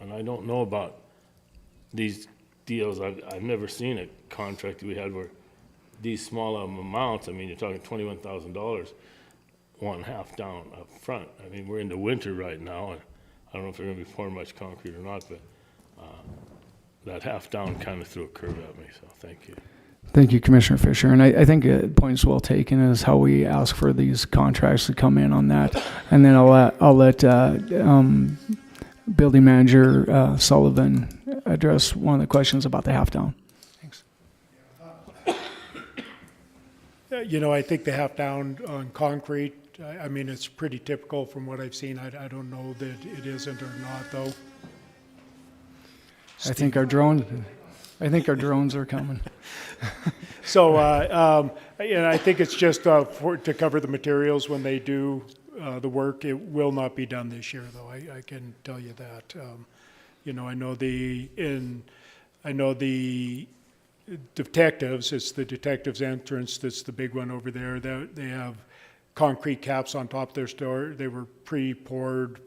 And I don't know about these deals. I've never seen a contract we had where these small amounts, I mean, you're talking $21,000, one half down up front. I mean, we're into winter right now, and I don't know if they're going to be pouring much concrete or not, but that half down kind of threw a curve at me, so thank you. Thank you, Commissioner Fisher. And I think points well taken is how we ask for these contracts to come in on that. And then I'll let Building Manager Sullivan address one of the questions about the half down. Thanks. You know, I think the half down on concrete, I mean, it's pretty typical from what I've seen. I don't know that it isn't or not, though. I think our drones are coming. So, and I think it's just to cover the materials when they do the work. It will not be done this year, though. I can tell you that. You know, I know the detectives. It's the detectives' entrance that's the big one over there. They have concrete caps on top of their store. They were pre-poured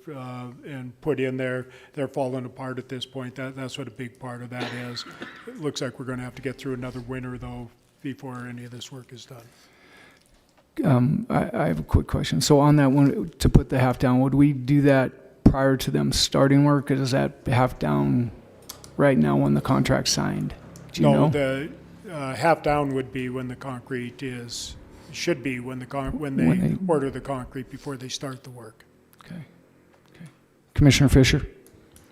and put in there. They're falling apart at this point. That's what a big part of that is. It looks like we're going to have to get through another winter, though, before any of this work is done. I have a quick question. So on that one, to put the half down, would we do that prior to them starting work, or is that half down right now when the contract's signed? Do you know? The half down would be when the concrete should be when they order the concrete before they start the work. Okay. Commissioner Fisher.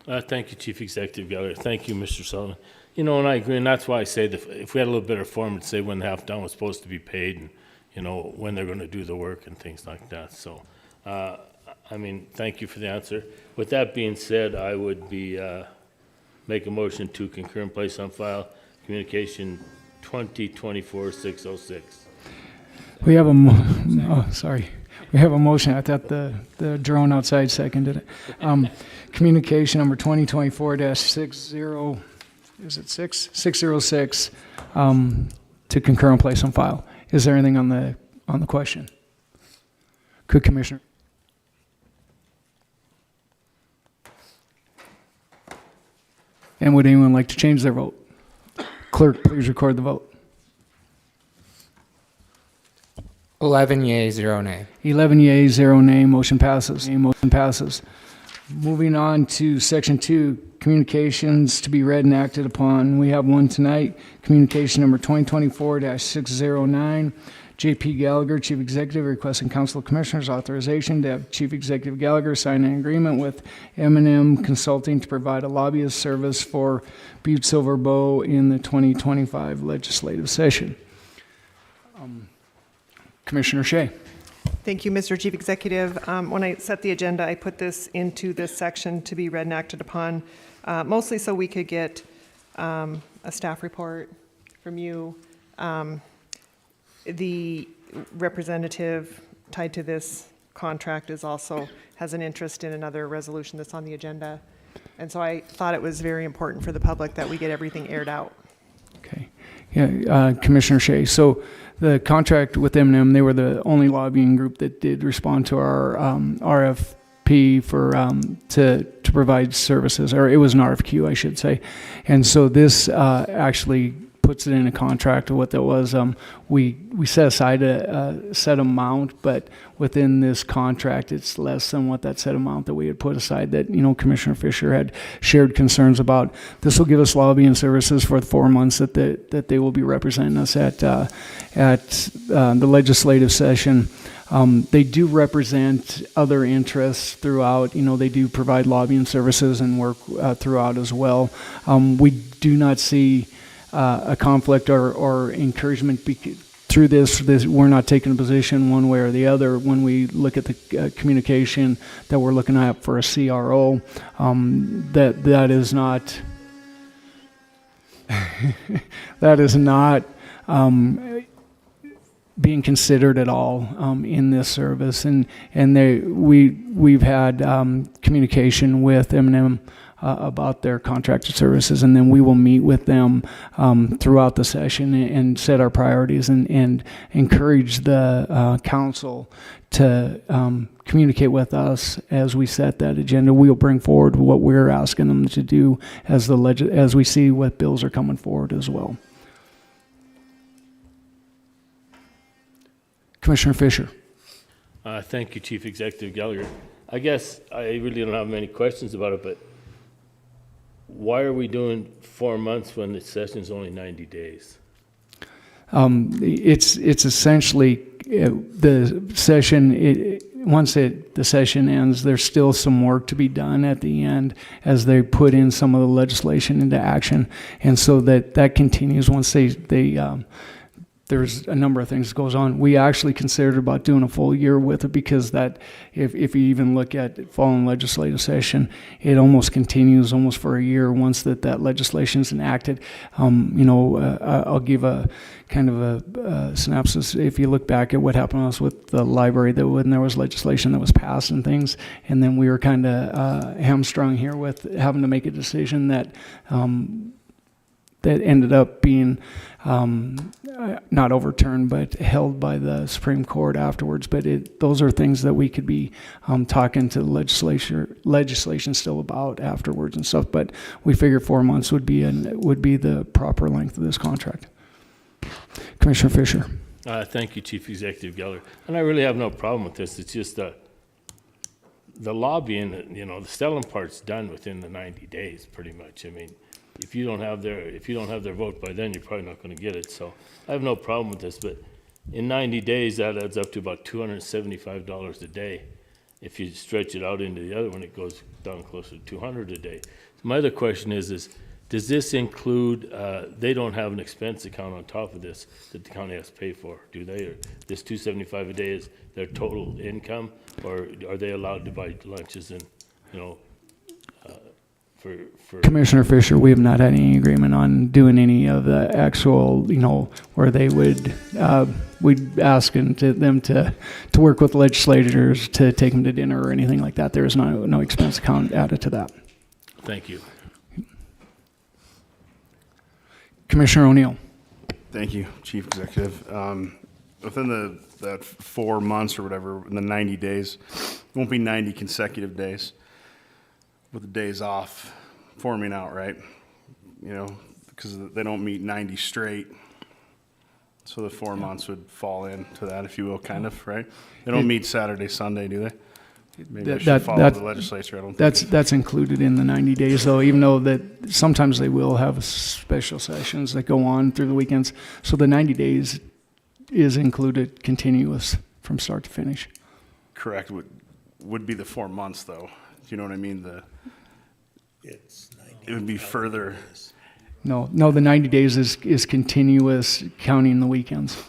Thank you, Chief Executive Gallagher. Thank you, Mr. Sullivan. You know, and I agree, and that's why I say that if we had a little better form, it'd say when the half down was supposed to be paid, and you know when they're going to do the work and things like that. So, I mean, thank you for the answer. With that being said, I would make a motion to concur and place on file communication 2024-606. We have We have a motion. I thought the drone outside seconded it. Communication number 2024-60, is it 606, to concur and place on file. Is there anything on the question? Could Commissioner? And would anyone like to change their vote? Clerk, please record the vote. 11 yea, 0 nay. 11 yea, 0 nay. Motion passes. Motion passes. Moving on to Section 2, communications to be read and acted upon. We have one tonight, communication number 2024-609. J.P. Gallagher, Chief Executive, requesting Council of Commissioners authorization to have Chief Executive Gallagher sign an agreement with M&M Consulting to provide a lobbyist service for Butte-Silver Bow in the 2025 legislative session. Commissioner Shea. Thank you, Mr. Chief Executive. When I set the agenda, I put this into this section to be read and acted upon, mostly so we could get a staff report from you. The representative tied to this contract has an interest in another resolution that's on the agenda. And so I thought it was very important for the public that we get everything aired out. Okay. Yeah, Commissioner Shea. So the contract with M&M, they were the only lobbying group that did respond to our RFP for to to provide services, or it was an RFQ, I should say. And so this actually puts it in a contract of what that was. We set aside a set amount, but within this contract, it's less than what that set amount that we had put aside that, Commissioner Fisher had shared concerns about. This will give us lobbying services for the 4 months that they will be representing us at the legislative session. They do represent other interests throughout. They do provide lobbying services and work throughout as well. We do not see a conflict or encouragement through this. We're not taking a position one way or the other when we look at the communication that we're looking at for a CRO. That is not that is not being considered at all in this service, and we've had communication with M&M about their contracted services, and then we will meet with them throughout the session and set our priorities and encourage the council to communicate with us as we set that agenda. We'll bring forward what we're asking them to do as we see what bills are coming forward as well. Commissioner Fisher. Thank you, Chief Executive Gallagher. I guess I really don't have many questions about it, but why are we doing 4 months when the session's only 90 days? It's essentially the session. Once the session ends, there's still some work to be done at the end as they put in some of the legislation into action, and so that continues once they there's a number of things that goes on. We actually considered about doing a full year with it because that, if you even look at following legislative session, it almost continues almost for a year once that legislation is enacted. I'll give a kind of a synopsis. If you look back at what happened to us with the library, that when there was legislation that was passed and things, and then we were kind of hamstrung here with having to make a decision that ended up being not overturned, but held by the Supreme Court afterwards. But those are things that we could be talking to the legislation still about afterwards and stuff. But we figure 4 months would be the proper length of this contract. Commissioner Fisher. Thank you, Chief Executive Geller. And I really have no problem with this. It's just the lobbying, the selling part's done within the 90 days, pretty much. I mean, if you don't have their vote by then, you're probably not going to get it. So I have no problem with this, but in 90 days, that adds up to about $275 a day. If you stretch it out into the other one, it goes down closer to $200 a day. So my other question is does this include, they don't have an expense account on top of this that the county has to pay for, do they? Or this $275 a day is their total income, or are they allowed to buy lunches and, for Commissioner Fisher, we have not had any agreement on doing any of the actual, where they would, we'd ask them to work with legislators to take them to dinner or anything like that. There is no expense account added to that. Thank you. Commissioner O'Neill. Thank you, Chief Executive. Within that 4 months or whatever, in the 90 days, it won't be 90 consecutive days with the days off forming out, right? Because they don't meet 90 straight. So the 4 months would fall into that, if you will, kind of, right? They don't meet Saturday, Sunday, do they? Maybe I should follow the legislature. I don't think that's included in the 90 days, though, even though that sometimes they will have special sessions that go on through the weekends. So the 90 days is included continuous from start to finish. Correct. Would be the 4 months, though. Do you know what I mean? It would be further. No, the 90 days is continuous, counting the weekends.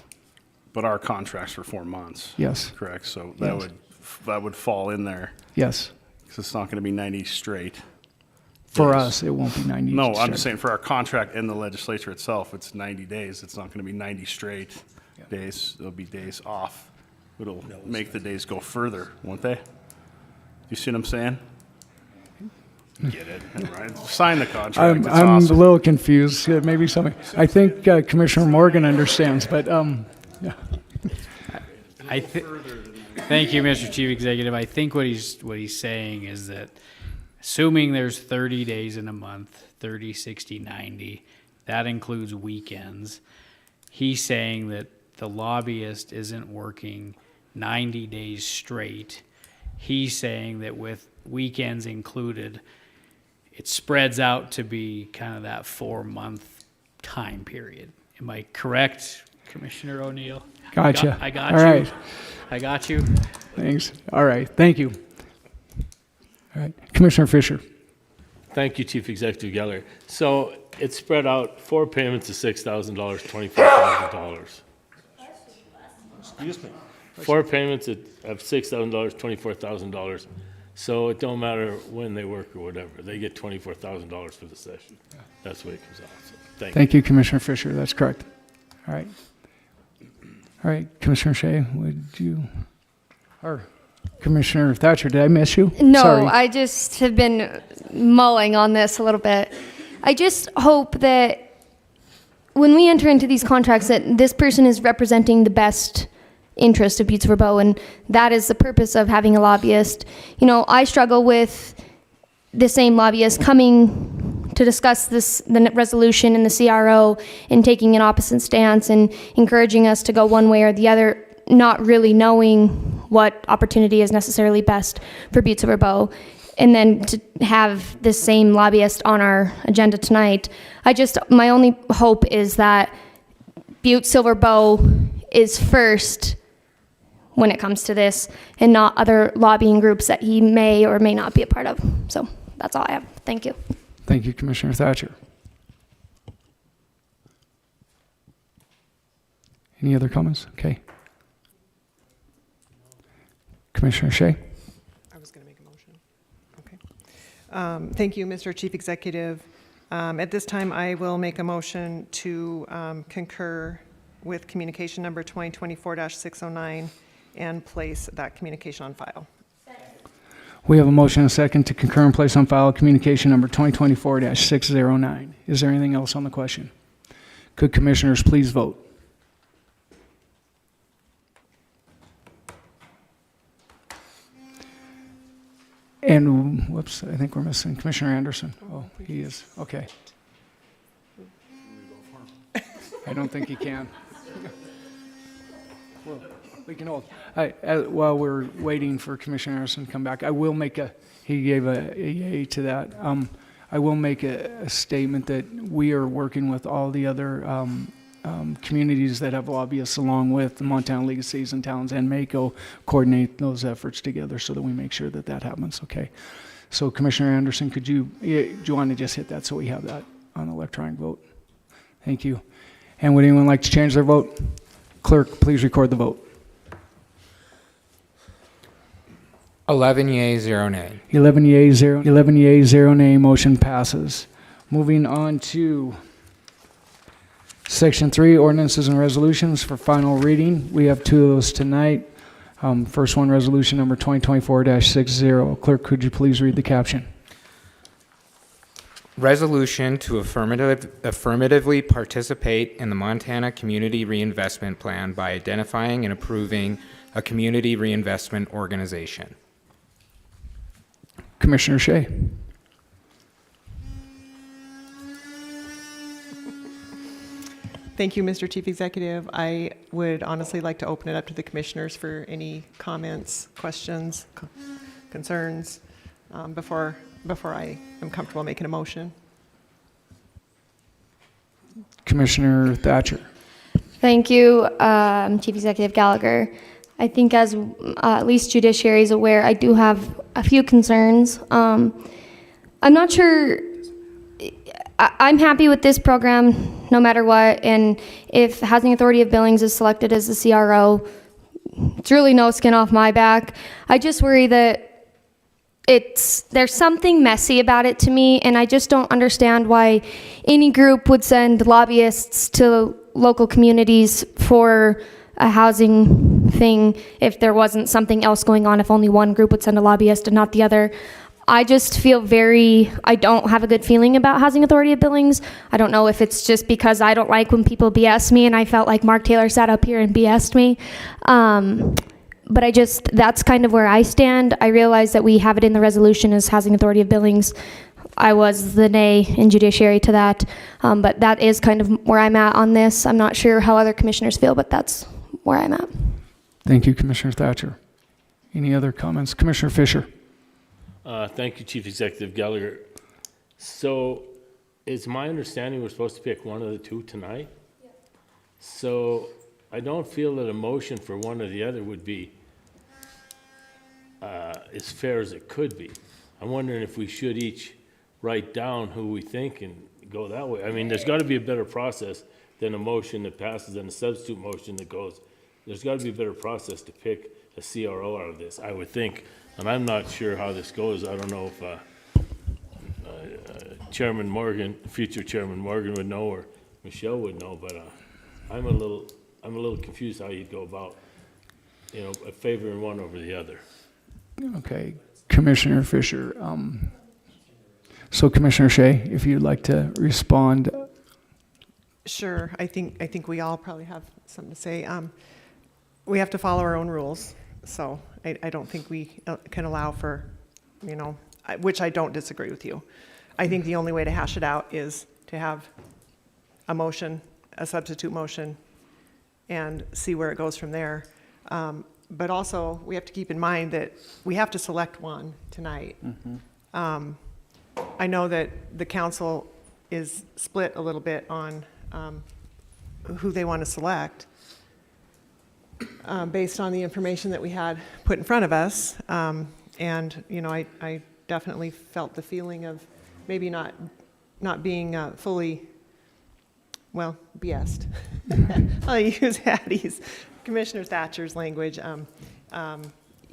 But our contract's for 4 months. Yes. Correct. So that would fall in there. Yes. Because it's not going to be 90 straight. For days. us, it won't be 90 No, straight. I'm just saying for our contract and the legislature itself, it's 90 days. It's not going to be 90 straight days. There'll be days off. It'll make the days go further, won't they? You see what I'm saying? Get it, right? Sign the contract. It's I'm awesome. a little confused. Maybe something. I think Commissioner Morgan understands, but yeah. Thank you, Mr. Chief Executive. I think what he's saying is that assuming there's 30 days in a month, 30, 60, 90, that includes weekends. He's saying that the lobbyist isn't working 90 days straight. He's saying that with weekends included, it spreads out to be kind of that 4-month time period. Am I correct, Commissioner O'Neill? Gotcha. I got All you. right. I got you. Thanks. All right. Thank you. All right. Commissioner Fisher. Thank you, Chief Executive Gallagher. So it's spread out, 4 payments of $6,000, $24,000. Excuse me. 4 payments of $6,000, $24,000. So it don't matter when they work or whatever. They get $24,000 for the session. That's the way it comes out. So Thank you, Commissioner Fisher. That's correct. All right. All right, Commissioner Shea, would you, or Commissioner Thatcher, did I miss you? No, Sorry. I just have been mulling on this a little bit. I just hope that when we enter into these contracts that this person is representing the best interest of Butte-Silver Bow, and that is the purpose of having a lobbyist. You know, I struggle with the same lobbyist coming to discuss the resolution in the CRO and taking an opposite stance and encouraging us to go one way or the other, not really knowing what opportunity is necessarily best for Butte-Silver Bow. And then to have this same lobbyist on our agenda tonight, my only hope is that Butte-Silver Bow is first when it comes to this, and not other lobbying groups that he may or may not be a part of. So that's all I have. Thank you. Thank you, Commissioner Thatcher. Any other comments? Okay. Commissioner Shea. I was going to make a motion. Okay. Thank you, Mr. Chief Executive. At this time, I will make a motion to concur with communication number 2024-609 and place that communication on file. We have a motion and a second to concur and place on file communication number 2024-609. Is there anything else on the question? Could commissioners please vote? And, whoops, I think we're missing Commissioner Anderson. Oh, he is. Okay. I don't think he can. Well, we can hold. While we're waiting for Commissioner Anderson to come back, I will make he gave a yay to that. I will make a statement that we are working with all the other communities that have lobbyists, along with the Montana League of Cities and Towns and MACO, coordinate those efforts together so that we make sure that happens. Okay. So Commissioner Anderson, do you want to just hit that so we have that on electronic vote? Thank you. And would anyone like to change their vote? Clerk, please record the vote. 11 yea, 0 nay. 11 yea, 0 nay, motion passes. Moving on to Section 3, ordinances and resolutions for final reading. We have 2 of those tonight. First one, resolution number 2024-60. Clerk, could you please read the caption? Resolution to affirmatively participate in the Montana Community Reinvestment Plan by identifying and approving a community reinvestment organization. Commissioner Shea. Thank you, Mr. Chief Executive. I would honestly like to open it up to the commissioners for any comments, questions, concerns before I am comfortable making a motion. Commissioner Thatcher. Thank you, Chief Executive Gallagher. I think as at least judiciary is aware, I do have a few concerns. I'm not sure. I'm happy with this program no matter what, and if Housing Authority of Billings is selected as the CRO, it's really no skin off my back. I just worry that there's something messy about it to me, and I just don't understand why any group would send lobbyists to local communities for a housing thing if there wasn't something else going on, if only one group would send a lobbyist and not the other. I just feel I don't have a good feeling about Housing Authority of Billings. I don't know if it's just because I don't like when people BS me, and I felt like Mark Taylor sat up here and BS'd me. but that's kind of where I stand. I realize that we have it in the resolution as Housing Authority of Billings. I was the nay in judiciary to that, but that is kind of where I'm at on this. I'm not sure how other commissioners feel, but that's where I'm at. Thank you, Commissioner Thatcher. Any other comments? Commissioner Fisher. Thank you, Chief Executive Gallagher. So it's my understanding we're supposed to pick one of the two tonight? Yeah. So I don't feel that a motion for one or the other would be as fair as it could be. I'm wondering if we should each write down who we think and go that way. I mean, there's got to be a better process than a motion that passes and a substitute motion that goes. There's got to be a better process to pick a CRO out of this, I would think. And I'm not sure how this goes. I don't know if Chairman Morgan, future Chairman Morgan would know, or Michelle would know, but I'm a little confused how you'd go about, favoring one over the other. Okay, Commissioner Fisher. So Commissioner Shea, if you'd like to respond. Sure. I think we all probably have something to say. We have to follow our own rules, so I don't think we can allow for, which I don't disagree with you. I think the only way to hash it out is to have a motion, a substitute motion, and see where it goes from there. But also, we have to keep in mind that we have to select one tonight. Mm-hmm. I know that the council is split a little bit on who they want to select based on the information that we had put in front of us. And, I definitely felt the feeling of maybe not being fully, BS'd. I'll use Commissioner Thatcher's language.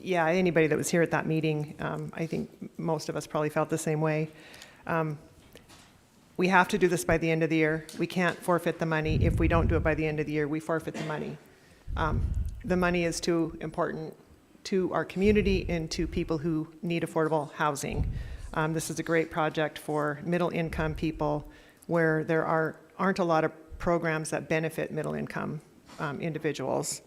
Yeah, anybody that was here at that meeting, I think most of us probably felt the same way. We have to do this by the end of the year. We can't forfeit the money. If we don't do it by the end of the year, we forfeit the money. The money is too important to our community and to people who need affordable housing. This is a great project for middle income people where there aren't a lot of programs that benefit middle income individuals.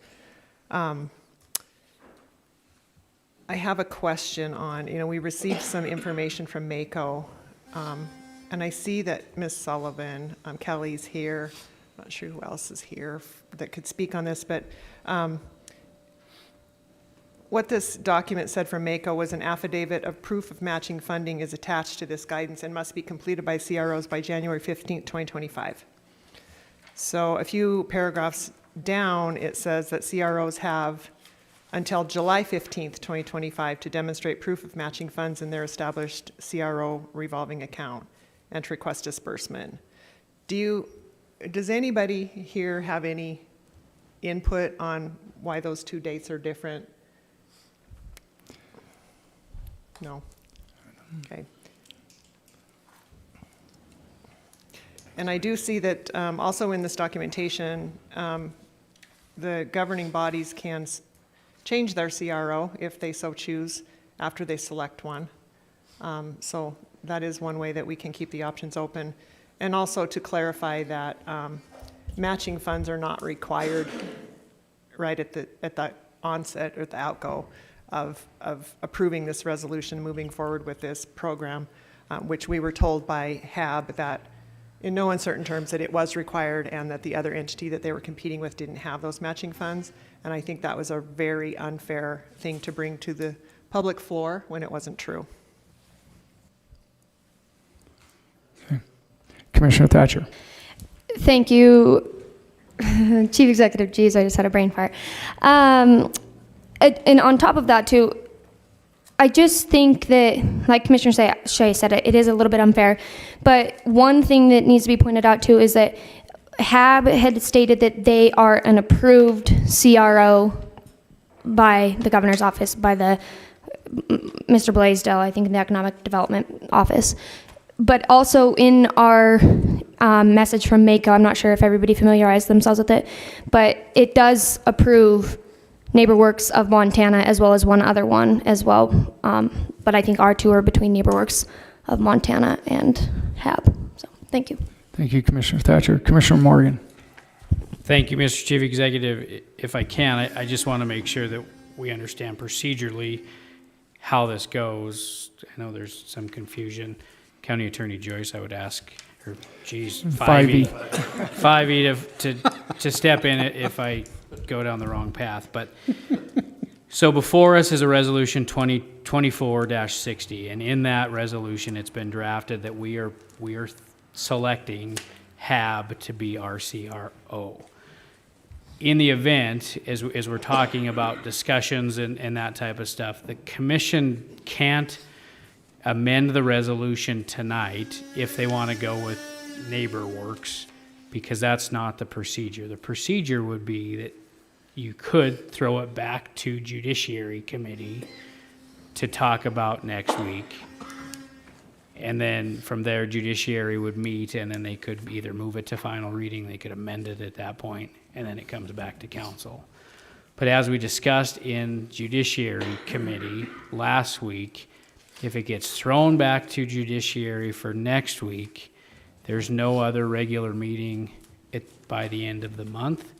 I have a question on, we received some information from MACO, and I see that Ms. Sullivan, Kelly's here. I'm not sure who else is here that could speak on this, but what this document said from MACO was an affidavit of proof of matching funding is attached to this guidance and must be completed by CROs by January 15th, 2025. So a few paragraphs down, it says that CROs have until July 15th, 2025 to demonstrate proof of matching funds in their established CRO revolving account and to request disbursement. Does anybody here have any input on why those two dates are different? No? Okay. And I do see that also in this documentation, the governing bodies can change their CRO if they so choose after they select one. So that is one way that we can keep the options open. And also to clarify that matching funds are not required right at the onset or the outgo of approving this resolution, moving forward with this program, which we were told by HAB that in no uncertain terms that it was required and that the other entity that they were competing with didn't have those matching funds. And I think that was a very unfair thing to bring to the public floor when it wasn't true. Okay. Commissioner Thatcher. Thank you, Chief Executive. Geez, I just had a brain fart. And on top of that, too, I just think that, like Commissioner Shea said, it is a little bit unfair. But one thing that needs to be pointed out, too, is that HAB had stated that they are an approved CRO by the governor's office, by the Mr. Blaisdell, I think, in the Economic Development Office. But also in our message from MACO, I'm not sure if everybody familiarized themselves with it, but it does approve NeighborWorks of Montana as well as one other one as well. But I think our two are between NeighborWorks of Montana and HAB. So thank you. Thank you, Commissioner Thatcher. Commissioner Morgan. Thank you, Mr. Chief Executive. If I can, I just want to make sure that we understand procedurally how this goes. I know there's some confusion. County Attorney Joyce, I would ask, or geez, 5E, 5E to step in it if I go down the wrong path. But so before us is a resolution 2024-60, and in that resolution, it's been drafted that we are selecting HAB to be our CRO. In the event, as we're talking about discussions and that type of stuff, the commission can't amend the resolution tonight if they want to go with Neighbor Works, because that's not the procedure. The procedure would be that you could throw it back to Judiciary Committee to talk about next week. And then from there, Judiciary would meet, and then they could either move it to final reading, they could amend it at that point, and then it comes back to council. But as we discussed in Judiciary Committee last week, if it gets thrown back to Judiciary for next week, there's no other regular meeting by the end of the month.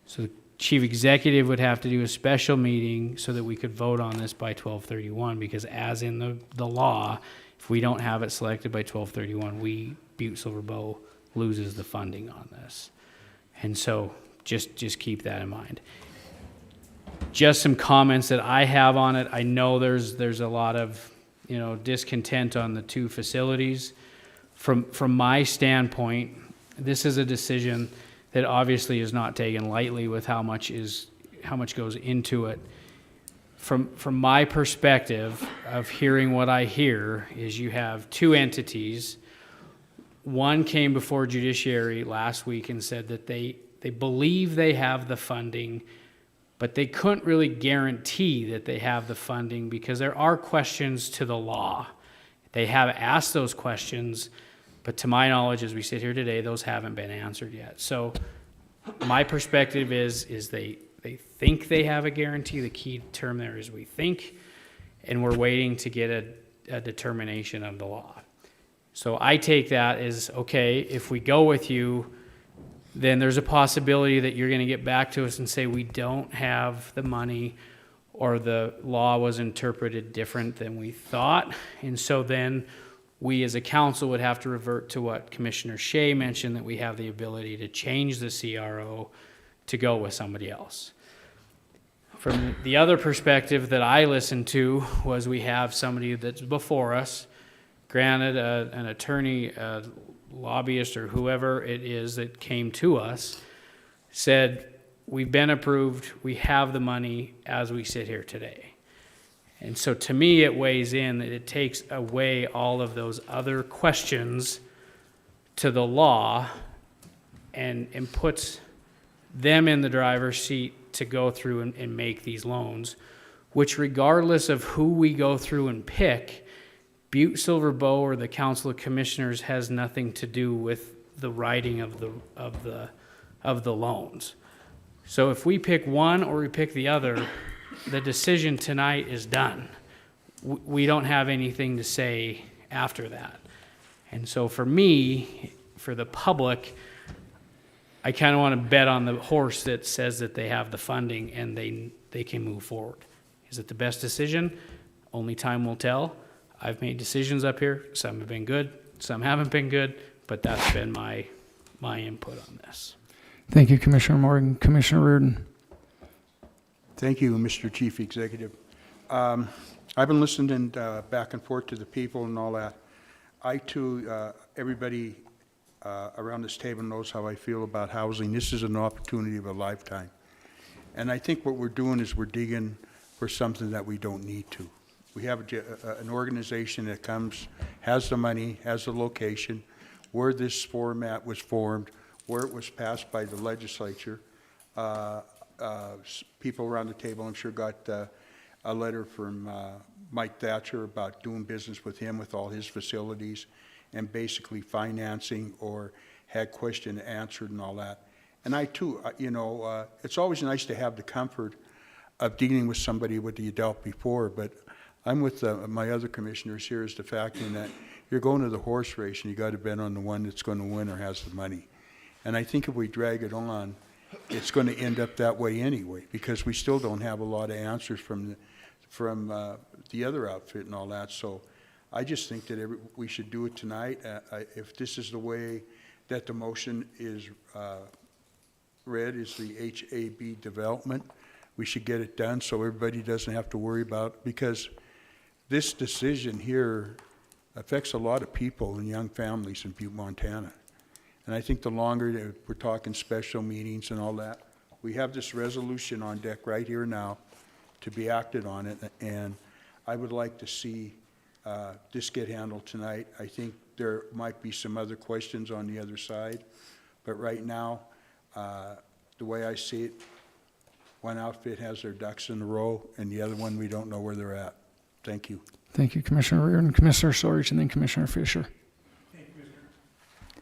So the Chief Executive would have to do a special meeting so that we could vote on this by 12/31, because as in the law, if we don't have it selected by 12/31, Butte-Silver Bow loses the funding on this. And so just keep that in mind. Just some comments that I have on it. I know there's a lot of discontent on the two facilities. From my standpoint, this is a decision that obviously is not taken lightly with how much goes into it. From my perspective of hearing what I hear is you have two entities. One came before Judiciary last week and said that they believe they have the funding, but they couldn't really guarantee that they have the funding because there are questions to the law. They have asked those questions, but to my knowledge, as we sit here today, those haven't been answered yet. So my perspective is they think they have a guarantee. The key term there is we think, and we're waiting to get a determination of the law. So I take that as, okay, if we go with you, then there's a possibility that you're going to get back to us and say we don't have the money, or the law was interpreted different than we thought. And so then we as a council would have to revert to what Commissioner Shea mentioned, that we have the ability to change the CRO to go with somebody else. From the other perspective that I listened to was we have somebody that's before us, granted an attorney, a lobbyist, or whoever it is that came to us, said, we've been approved, we have the money as we sit here today. And so to me, it weighs in that it takes away all of those other questions to the law and puts them in the driver's seat to go through and make these loans, which regardless of who we go through and pick, Butte-Silver Bow or the Council of Commissioners has nothing to do with the writing of the loans. So if we pick one or we pick the other, the decision tonight is done. We don't have anything to say after that. And so for me, for the public, I kind of want to bet on the horse that says that they have the funding and they can move forward. Is it the best decision? Only time will tell. I've made decisions up here. Some have been good, some haven't been good, but that's been my input on this. Thank you, Commissioner Morgan. Commissioner Reardon. Thank you, Mr. Chief Executive. I've been listening back and forth to the people and all that. I too, everybody around this table knows how I feel about housing. This is an opportunity of a lifetime. And I think what we're doing is we're digging for something that we don't need to. We have an organization that comes, has the money, has the location, where this format was formed, where it was passed by the legislature. People around the table, I'm sure, got a letter from Mike Thatcher about doing business with him with all his facilities and basically financing, or had question answered and all that. And I too, it's always nice to have the comfort of dealing with somebody with you dealt before, but I'm with my other commissioners here, is the fact in that you're going to the horse race and you got to bet on the one that's going to win or has the money. And I think if we drag it on, it's going to end up that way anyway, because we still don't have a lot of answers from the other outfit and all that. So I just think that we should do it tonight. If this is the way that the motion is read, is the HAB development, we should get it done so everybody doesn't have to worry about, because this decision here affects a lot of people and young families in Butte, Montana. And I think the longer that we're talking special meetings and all that, we have this resolution on deck right here now to be acted on it, and I would like to see this get handled tonight. I think there might be some other questions on the other side, but right now, the way I see it, one outfit has their ducks in a row, and the other one, we don't know where they're at. Thank you. Thank you, Commissioner Reardon, Commissioner Sorge, and then Commissioner Fisher.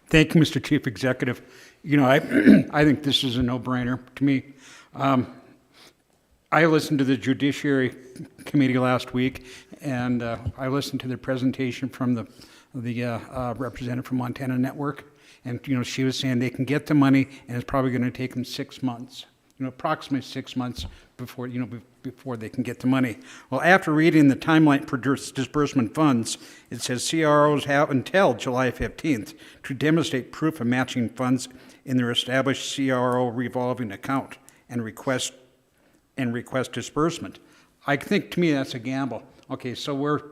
Thank you, Mr. Chief Executive. You know, I think this is a no-brainer to me. I listened to the Judiciary Committee last week, and I listened to the presentation from the representative from Montana Network, and you know, she was saying they can get the money, and it's probably going to take them 6 months. You know, approximately 6 months before before they can get the money. Well, after reading the timeline for disbursement funds, it says CROs have until July 15th to demonstrate proof of matching funds in their established CRO revolving account and request disbursement. I think, to me, that's a gamble. Okay, so we're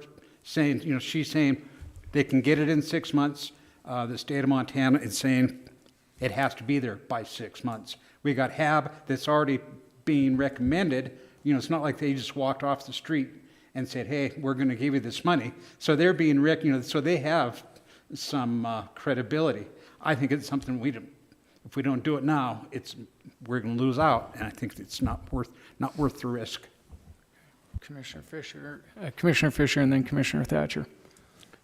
saying, you know, she's saying they can get it in 6 months. The state of Montana is saying it has to be there by 6 months. We got HAB that's already being recommended. You know, it's not like they just walked off the street and said, hey, we're going to give you this money. So they're being, you know, so they have some credibility. I think it's something if we don't do it now, we're going to lose out, and I think it's not worth the risk. Commissioner Fisher, and then Commissioner Thatcher.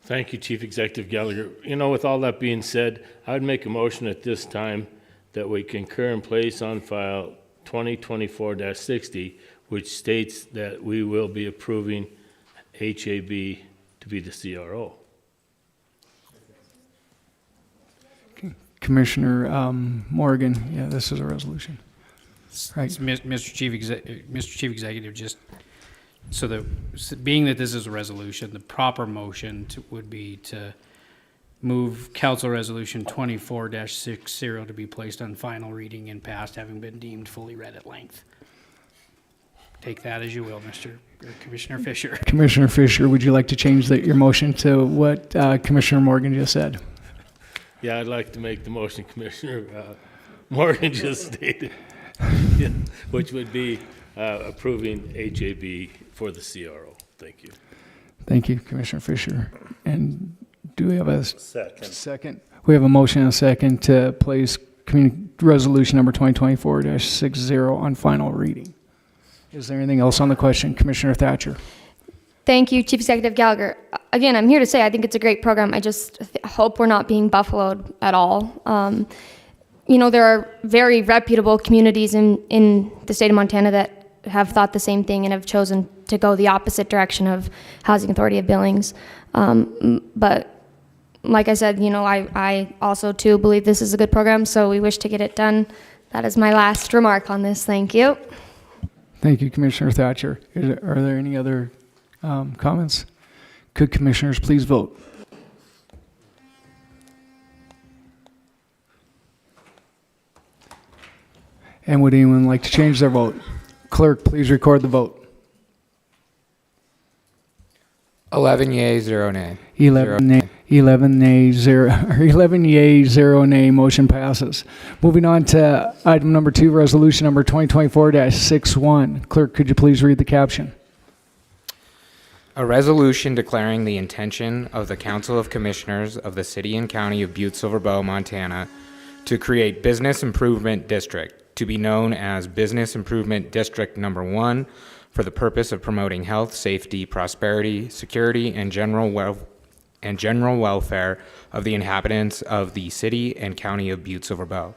Thank you, Chief Executive Gallagher. You know, with all that being said, I would make a motion at this time that we concur and place on file 2024-60, which states that we will be approving HAB to be the CRO. Commissioner Morgan, yeah, this is a resolution. Right. Mr. Chief Executive, just being that this is a resolution, the proper motion would be to move Council Resolution 24-60 to be placed on final reading and passed, having been deemed fully read at length. Take that as you will, Commissioner Fisher. Commissioner Fisher, would you like to change your motion to what Commissioner Morgan just said? Yeah, I'd like to make the motion Commissioner Morgan just stated, which would be approving HAB for the CRO. Thank you. Thank you, Commissioner Fisher. And do we have a Second. We have a motion and a second to place resolution number 2024-60 on final reading. Is there anything else on the question? Commissioner Thatcher. Thank you, Chief Executive Gallagher. Again, I'm here to say I think it's a great program. I just hope we're not being buffaloed at all. You know, there are very reputable communities in the state of Montana that have thought the same thing and have chosen to go the opposite direction of Housing Authority of Billings. But like I said, you know, I also too believe this is a good program, so we wish to get it done. That is my last remark on this. Thank you. Thank you, Commissioner Thatcher. Are there any other comments? Could commissioners please vote? And would anyone like to change their vote? Clerk, please record the vote. 11 yea, 0 nay. 11 yea, 0 nay. Motion passes. Moving on to item number 2, resolution number 2024-61. Clerk, could you please read the caption? A resolution declaring the intention of the Council of Commissioners of the City and County of Butte-Silver, Montana, to create Business Improvement District, to be known as Business Improvement District Number 1, for the purpose of promoting health, safety, prosperity, security, and general welfare of the inhabitants of the City and County of Butte-Silver,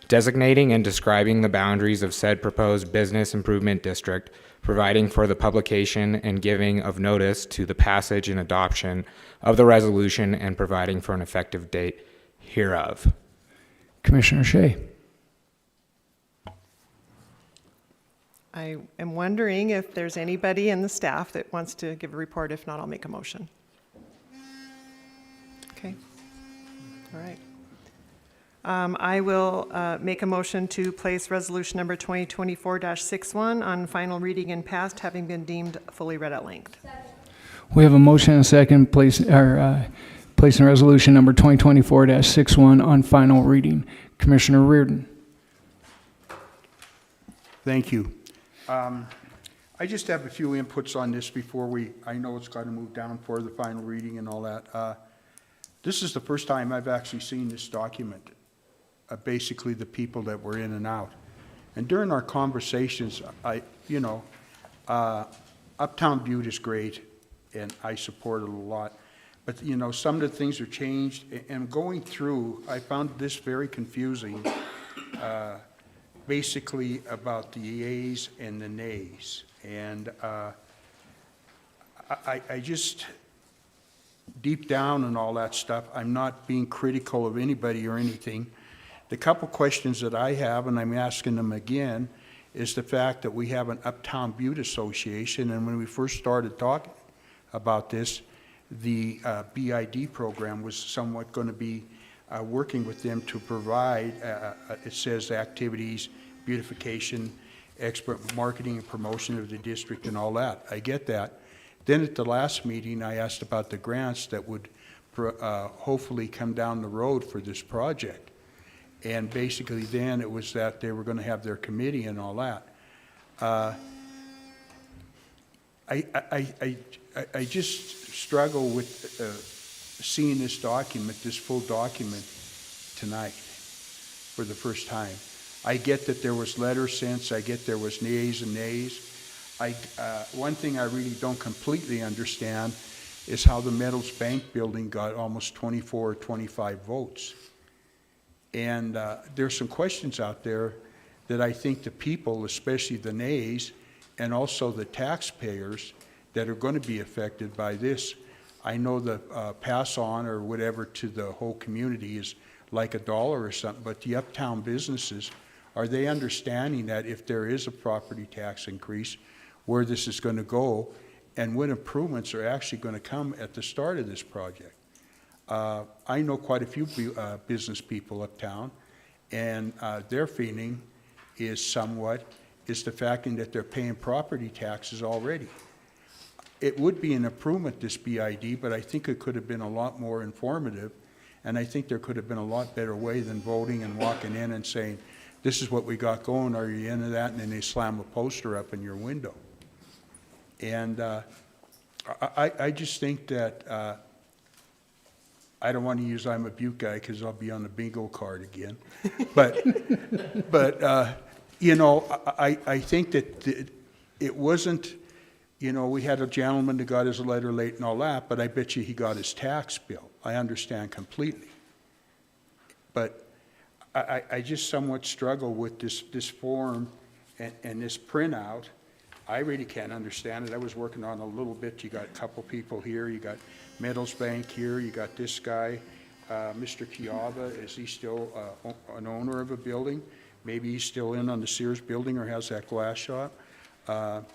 designating and describing the boundaries of said proposed Business Improvement District, providing for the publication and giving of notice to the passage and adoption of the resolution, and providing for an effective date hereof. Commissioner Shea. I am wondering if there's anybody in the staff that wants to give a report. If not, I'll make a motion. Okay. All right. I will make a motion to place resolution number 2024-61 on final reading and passed, having been deemed fully read at length. We have a motion and a second, placing resolution number 2024-61 on final reading. Commissioner Reardon. Thank you. I just have a few inputs on this before I know it's got to move down for the final reading and all that. This is the first time I've actually seen this document, basically the people that were in and out. And during our conversations, Uptown Butte is great, and I support it a lot. But, some of the things are changed, and going through, I found this very confusing, basically about the yeas and the nays. And I just, deep down and all that stuff, I'm not being critical of anybody or anything. The couple questions that I have, and I'm asking them again, is the fact that we have an Uptown Butte Association, and when we first started talking about this, the BID program was somewhat going to be working with them to provide, it says, activities, beautification, expert marketing and promotion of the district and all that. I get that. Then at the last meeting, I asked about the grants that would hopefully come down the road for this project. And basically then it was that they were going to have their committee and all that. I just struggle with seeing this document, this full document tonight for the first time. I get that there was letter sent, I get there was nays and nays. One thing I really don't completely understand is how the Metals Bank building got almost 24 or 25 votes. And there's some questions out there that I think the people, especially the nays, and also the taxpayers that are going to be affected by this. I know the pass on or whatever to the whole community is like $1 or something, but the uptown businesses, are they understanding that if there is a property tax increase, where this is going to go, and what improvements are actually going to come at the start of this project? I know quite a few business people uptown, and their feeling is the fact that they're paying property taxes already. It would be an improvement, this BID, but I think it could have been a lot more informative, and I think there could have been a lot better way than voting and walking in and saying, this is what we got going, are you into that? And then they slam a poster up in your window. And I just think that I don't want to use I'm a Butte guy because I'll be on the bingo card again. But I think that it wasn't, we had a gentleman that got his letter late and all that, but I bet you he got his tax bill. I understand completely. But I just somewhat struggle with this form and this printout. I really can't understand it. I was working on a little bit. You got a couple people here. You got Metals Bank here. You got this guy, Mr. Kiava. Is he still an owner of a building? Maybe he's still in on the Sears building or has that glass shop. Then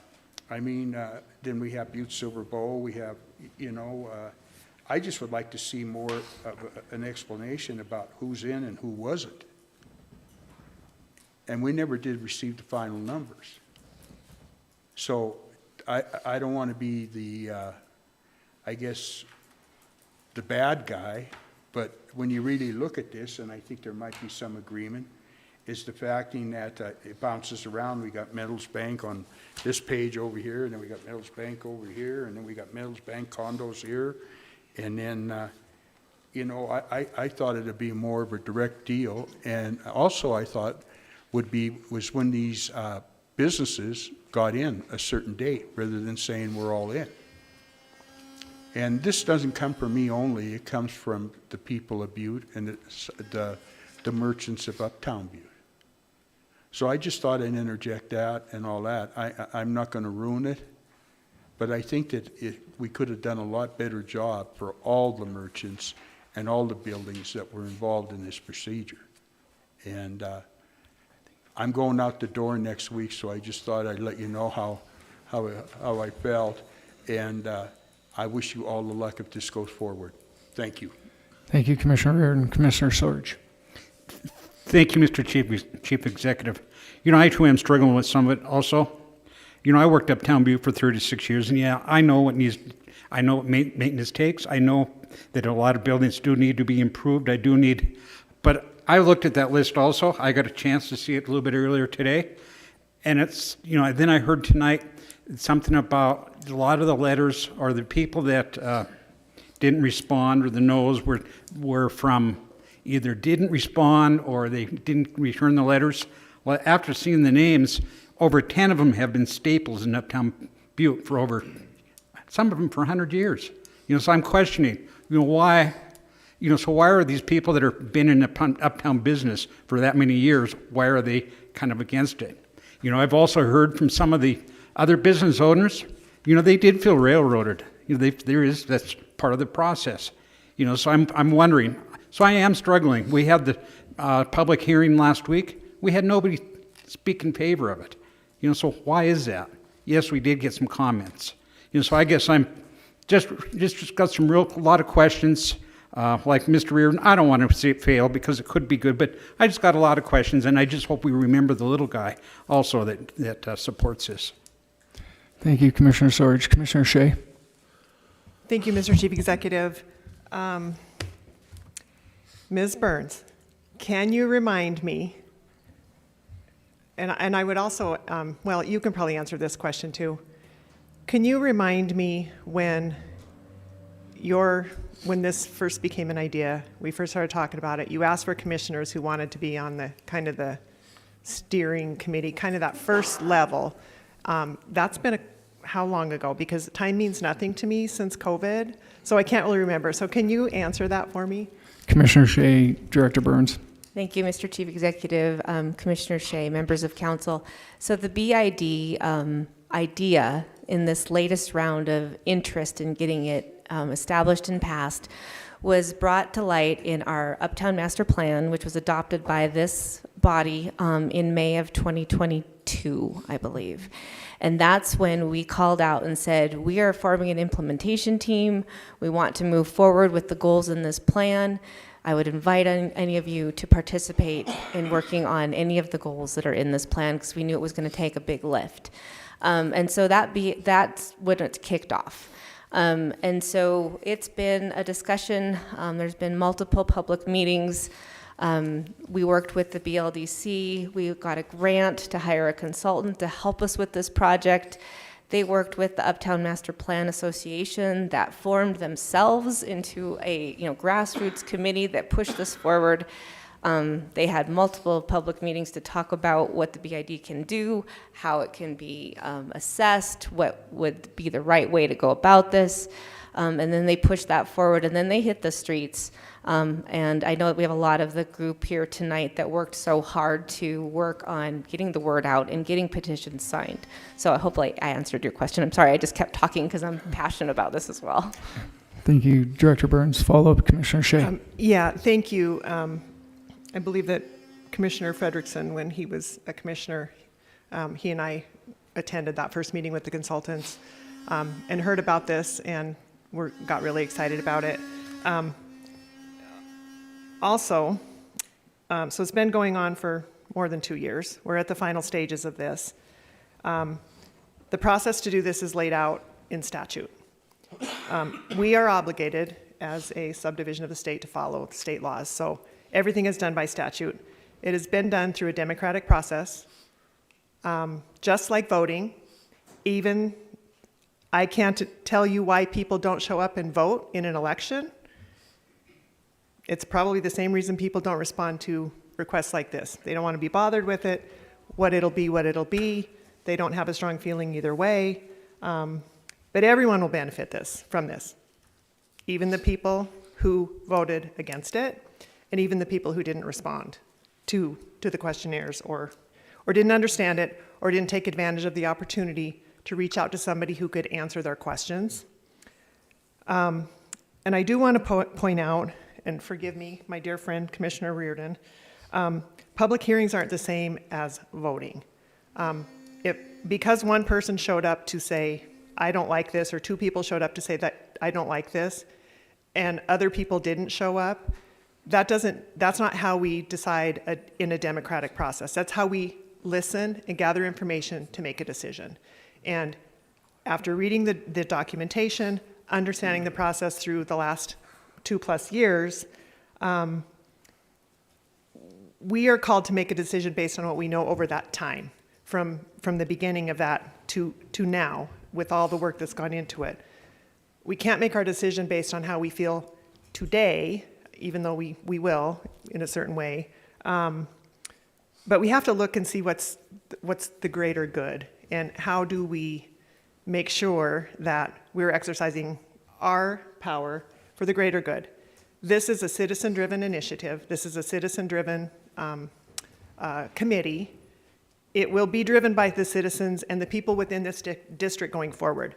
we have Butte-Silver Bow. We have, I just would like to see more of an explanation about who's in and who wasn't. And we never did receive the final numbers. So I don't want to be the, the bad guy, but when you really look at this, and I think there might be some agreement, is the fact that it bounces around. We got Metals Bank on this page over here, and then we got Metals Bank over here, and then we got Metals Bank condos here. And then, I thought it'd be more of a direct deal. And also I thought was when these businesses got in a certain date rather than saying we're all in. And this doesn't come from me only, it comes from the people of Butte and the merchants of Uptown Butte. So I just thought I'd interject that and all that. I'm not going to ruin it, but I think that we could have done a lot better job for all the merchants and all the buildings that were involved in this procedure. And I'm going out the door next week, so I just thought I'd let you know how I felt. And I wish you all the luck if this goes forward. Thank you. Thank you, Commissioner Reardon. Commissioner Sorge. Thank you, Mr. Chief Executive. You know, I too am struggling with some of it also. You know, I worked uptown Butte for 36 years, and yeah, I know what maintenance takes. I know that a lot of buildings do need to be improved. But I looked at that list also. I got a chance to see it a little bit earlier today. And it's, you know, then I heard tonight something about a lot of the letters or the people that didn't respond or the no's were from either didn't respond or they didn't return the letters. Well, after seeing the names, over 10 of them have been staples in uptown Butte for some of them for 100 years. You know, so I'm questioning, why are these people that have been in the uptown business for that many years, why are they kind of against it? You know, I've also heard from some of the other business owners, they did feel railroaded. That's part of the process. So I'm wondering. So I am struggling. We had the public hearing last week. We had nobody speak in favor of it. So why is that? Yes, we did get some comments. So I guess I'm just got a lot of questions. Like Mr. Reardon, I don't want to see it fail because it could be good, but I just got a lot of questions, and I just hope we remember the little guy also that supports this. Thank you, Commissioner Sorge. Commissioner Shea. Thank you, Mr. Chief Executive. Ms. Burns, can you remind me, and I would also, well, you can probably answer this question too. Can you remind me when this first became an idea, we first started talking about it, you asked for commissioners who wanted to be on the kind of the steering committee, kind of that first level. That's been how long ago? Because time means nothing to me since COVID, so I can't really remember. So can you answer that for me? Commissioner Shea, Director Burns. Thank you, Mr. Chief Executive, Commissioner Shea, members of council. So the BID idea in this latest round of interest in getting it established and passed was brought to light in our Uptown Master Plan, which was adopted by this body in May of 2022, I believe. And that's when we called out and said, we are forming an implementation team. We want to move forward with the goals in this plan. I would invite any of you to participate in working on any of the goals that are in this plan because we knew it was going to take a big lift. And so that's when it's kicked off. And so it's been a discussion. There's been multiple public meetings. We worked with the BLDC. We got a grant to hire a consultant to help us with this project. They worked with the Uptown Master Plan Association that formed themselves into a grassroots committee that pushed this forward. They had multiple public meetings to talk about what the BID can do, how it can be assessed, what would be the right way to go about this. And then they pushed that forward, and then they hit the streets. And I know that we have a lot of the group here tonight that worked so hard to work on getting the word out and getting petitions signed. So hopefully I answered your question. I'm sorry, I just kept talking because I'm passionate about this as well. Thank you, Director Burns. Follow-up, Commissioner Shea. Yeah, thank you. I believe that Commissioner Frederickson, when he was a commissioner, he and I attended that first meeting with the consultants and heard about this and got really excited about it. Also, so it's been going on for more than 2 years. We're at the final stages of this. The process to do this is laid out in statute. We are obligated as a subdivision of the state to follow state laws. So everything is done by statute. It has been done through a democratic process, just like voting. Even I can't tell you why people don't show up and vote in an election. It's probably the same reason people don't respond to requests like this. They don't want to be bothered with it, what it'll be. They don't have a strong feeling either way. But everyone will benefit from this, even the people who voted against it, and even the people who didn't respond to the questionnaires or didn't understand it or didn't take advantage of the opportunity to reach out to somebody who could answer their questions. And I do want to point out, and forgive me, my dear friend, Commissioner Reardon, Public hearings aren't the same as voting. Because one person showed up to say, I don't like this, or two people showed up to say that I don't like this, and other people didn't show up, that's not how we decide in a democratic process. That's how we listen and gather information to make a decision. And after reading the documentation, understanding the process through the last 2+ years, we are called to make a decision based on what we know over that time, from the beginning of that to now, with all the work that's gone into it. We can't make our decision based on how we feel today, even though we will in a certain way. But we have to look and see what's the greater good, and how do we make sure that we're exercising our power for the greater good. This is a citizen-driven initiative. This is a citizen-driven committee. It will be driven by the citizens and the people within this district going forward.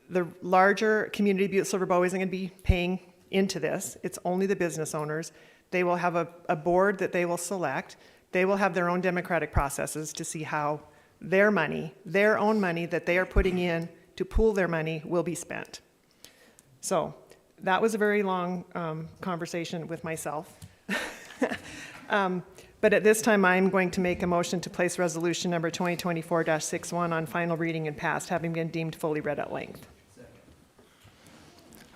The larger community of Butte-Silver Bow isn't going to be paying into this. It's only the business owners. They will have a board that they will select. They will have their own democratic processes to see how their money, their own money that they are putting in to pool their money, will be spent. So that was a very long conversation with myself. But at this time, I'm going to make a motion to place resolution number 2024-61 on final reading and passed, having been deemed fully read at length.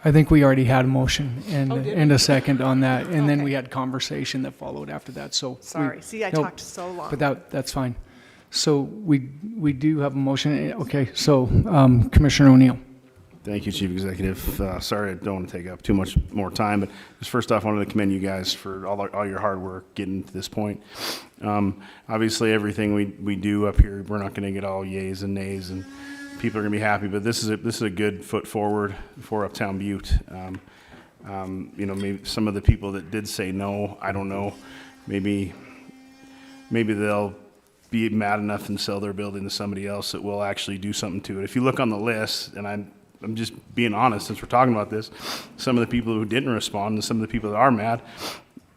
I think we already had a motion and, Oh, did and we? a second on that, and then Okay. we had conversation that followed after that, so. Sorry. See, I talked so long. But that's fine. So we do have a motion, okay, so Commissioner O'Neill. Thank you, Chief Executive. Sorry, I don't want to take up too much more time, but just first off, I wanted to commend you guys for all your hard work getting to this point. Obviously, everything we do up here, we're not going to get all yays and nays, and people are going to be happy, but this is a good foot forward for Uptown Butte. Maybe some of the people that did say no, I don't know, maybe they'll be mad enough and sell their building to somebody else that will actually do something to it. If you look on the list, and I'm just being honest since we're talking about this, some of the people who didn't respond and some of the people that are mad,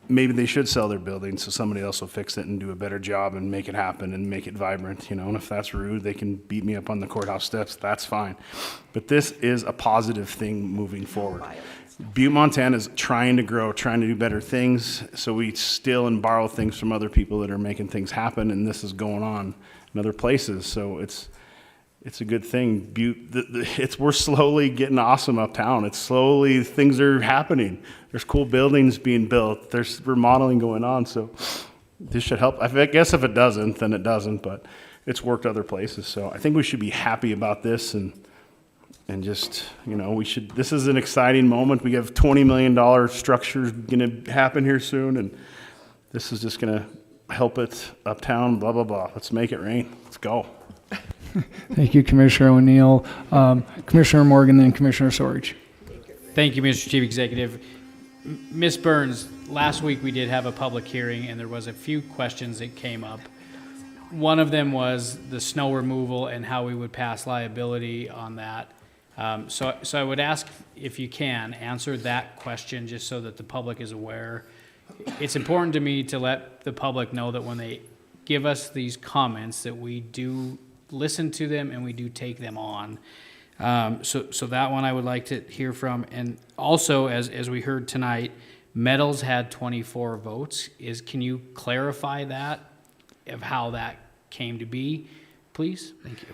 maybe they should sell their building so somebody else will fix it and do a better job and make it happen and make it vibrant, and if that's rude, they can beat me up on the courthouse steps, that's fine. But this is a positive thing moving forward. Butte, Montana is trying to grow, trying to do better things, so we steal and borrow things from other people that are making things happen, and this is going on in other places, so it's a good thing. Butte, we're slowly getting awesome uptown. It's slowly, things are happening. There's cool buildings being built. There's remodeling going on, so this should help. I guess if it doesn't, then it doesn't, but it's worked other places, so I think we should be happy about this, and just, this is an exciting moment. We have $20 million structures going to happen here soon, and this is just going to help it uptown, blah, blah, blah. Let's make it rain. Let's go. Thank you, Commissioner O'Neill. Commissioner Morgan, then Commissioner Sorge. Thank you, Mr. Chief Executive. Ms. Burns, last week we did have a public hearing and there was a few questions that came up. One of them was the snow removal and how we would pass liability on that. So I would ask if you can answer that question just so that the public is aware. It's important to me to let the public know that when they give us these comments that we do listen to them and we do take them on. So that one I would like to hear from. And also, as we heard tonight, Metals had 24 votes. Can you clarify that, of how that came to be, please? Thank you.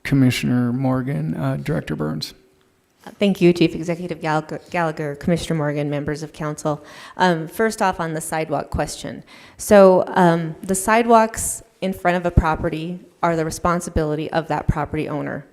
Commissioner Morgan, Director Burns. Thank you, Chief Executive Gallagher, Commissioner Morgan, members of council. First off, on the sidewalk question. So the sidewalks in front of a property are the responsibility of that property owner,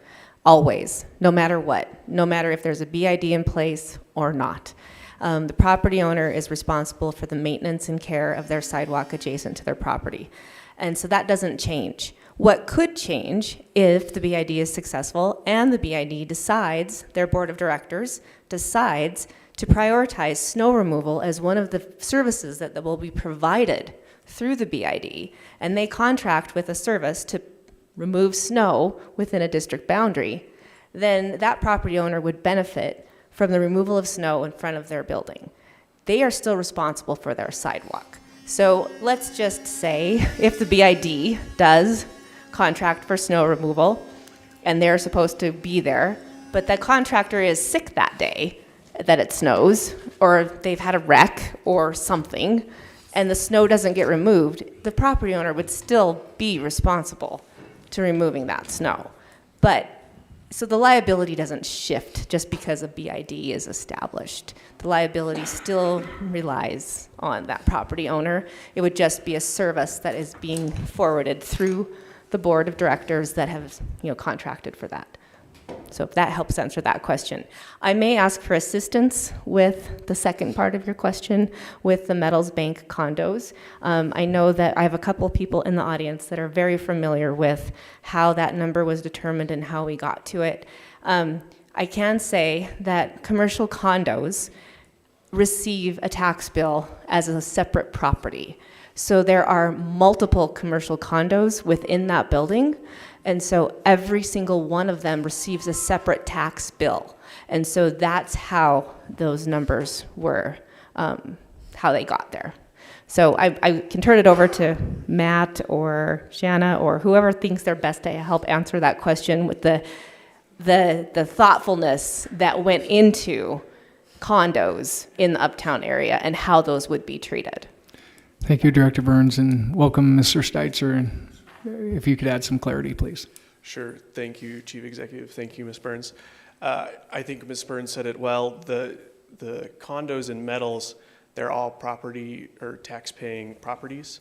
always, no matter what, no matter if there's a BID in place or not. The property owner is responsible for the maintenance and care of their sidewalk adjacent to their property. And so that doesn't change. What could change if the BID is successful and the BID decides, their board of directors decides to prioritize snow removal as one of the services that will be provided through the BID, and they contract with a service to remove snow within a district boundary, then that property owner would benefit from the removal of snow in front of their building. They are still responsible for their sidewalk. So let's just say if the BID does contract for snow removal and they're supposed to be there, but the contractor is sick that day that it snows, or they've had a wreck or something, and the snow doesn't get removed, the property owner would still be responsible to removing that snow. But so the liability doesn't shift just because a BID is established. The liability still relies on that property owner. It would just be a service that is being forwarded through the board of directors that have, contracted for that. So if that helps answer that question. I may ask for assistance with the second part of your question with the Metals Bank condos. I know that I have a couple people in the audience that are very familiar with how that number was determined and how we got to it. I can say that commercial condos receive a tax bill as a separate property. So there are multiple commercial condos within that building. And so every single one of them receives a separate tax bill. And so that's how those numbers were, how they got there. So I can turn it over to Matt or Shanna or whoever thinks they're best to help answer that question with the thoughtfulness that went into condos in the uptown area and how those would be treated. Thank you, Director Burns, and welcome, Mr. Steitzer. And if you could add some clarity, please. Sure. Thank you, Chief Executive. Thank you, Ms. Burns. I think Ms. Burns said it well. The condos and metals, they're all property or tax-paying properties,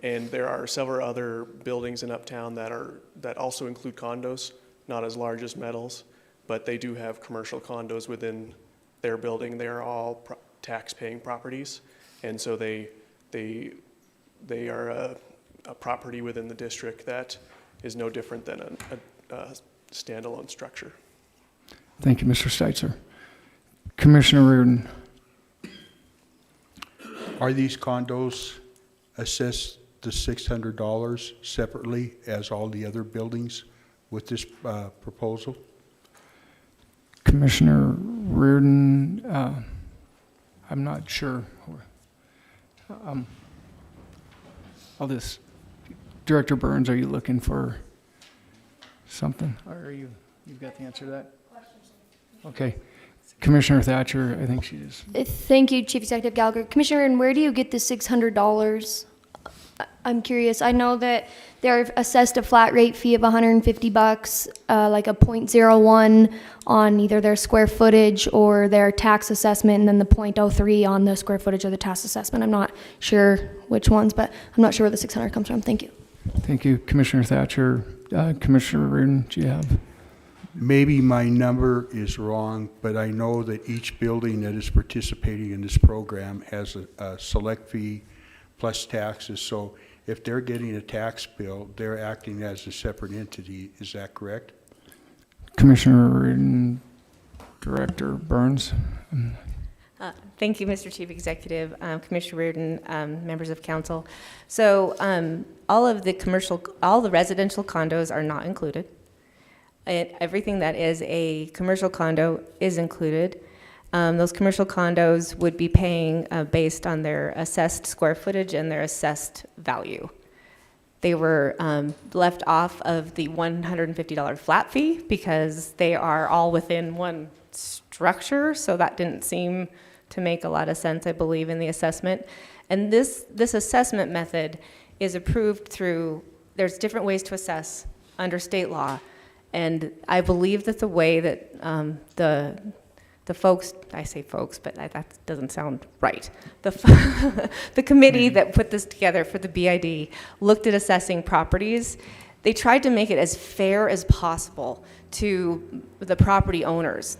and there are several other buildings in Uptown that also include condos, not as large as metals, but they do have commercial condos within their building. They are all tax-paying properties, and so they are a property within the district that is no different than a standalone structure. Thank you, Mr. Steitzer. Commissioner Reardon. Are these condos assessed the $600 separately as all the other buildings with this proposal? Commissioner Reardon, I'm not sure. I'll just, Director Burns, are you looking for something? Or are you've got the answer to that? Okay. Commissioner Thatcher, I think she is. Thank you, Chief Executive Gallagher. Commissioner, and where do you get the $600? I'm curious. I know that they're assessed a flat rate fee of $150, like a 0.01 on either their square footage or their tax assessment, and then the 0.03 on the square footage of the tax assessment. I'm not sure which ones, but I'm not sure where the 600 comes from. Thank you. Thank you, Commissioner Thatcher. Commissioner Reardon, do you have? Maybe my number is wrong, but I know that each building that is participating in this program has a select fee plus taxes. So if they're getting a tax bill, they're acting as a separate entity. Is that correct? Commissioner Reardon, Director Burns. Thank you, Mr. Chief Executive, Commissioner Reardon, members of council. So all the residential condos are not included. Everything that is a commercial condo is included. Those commercial condos would be paying based on their assessed square footage and their assessed value. They were left off of the $150 flat fee because they are all within one structure, so that didn't seem to make a lot of sense, I believe, in the assessment. And this assessment method is approved through, there's different ways to assess under state law. And I believe that the way that the folks, I say folks, but that doesn't sound right. The committee that put this together for the BID looked at assessing properties. They tried to make it as fair as possible to the property owners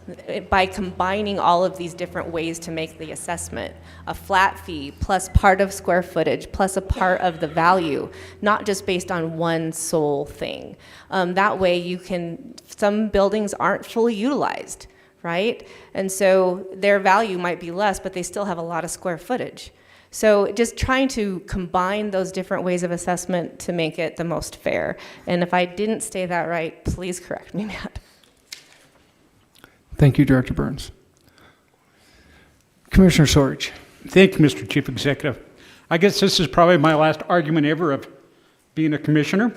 by combining all of these different ways to make the assessment. A flat fee plus part of square footage plus a part of the value, not just based on one sole thing. That way some buildings aren't fully utilized, right? And so their value might be less, but they still have a lot of square footage. So just trying to combine those different ways of assessment to make it the most fair. And if I didn't say that right, please correct me, Matt. Thank you, Director Burns. Commissioner Sorge. Thank you, Mr. Chief Executive. I guess this is probably my last argument ever of being a commissioner.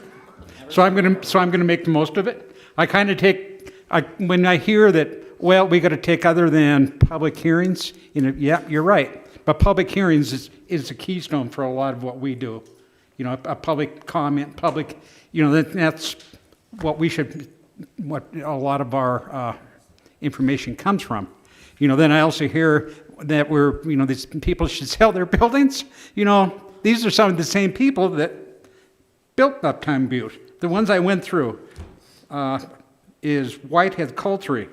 So I'm gonna make the most of it. I kind of when I hear that, well, we got to take other than public hearings, yeah, you're right. But public hearings is a keystone for a lot of what we do. A public comment, that's what a lot of our information comes from. Then I also hear that these people should sell their buildings. These are some of the same people that built Uptown Butte. The ones I went through is Whitehead Coultery,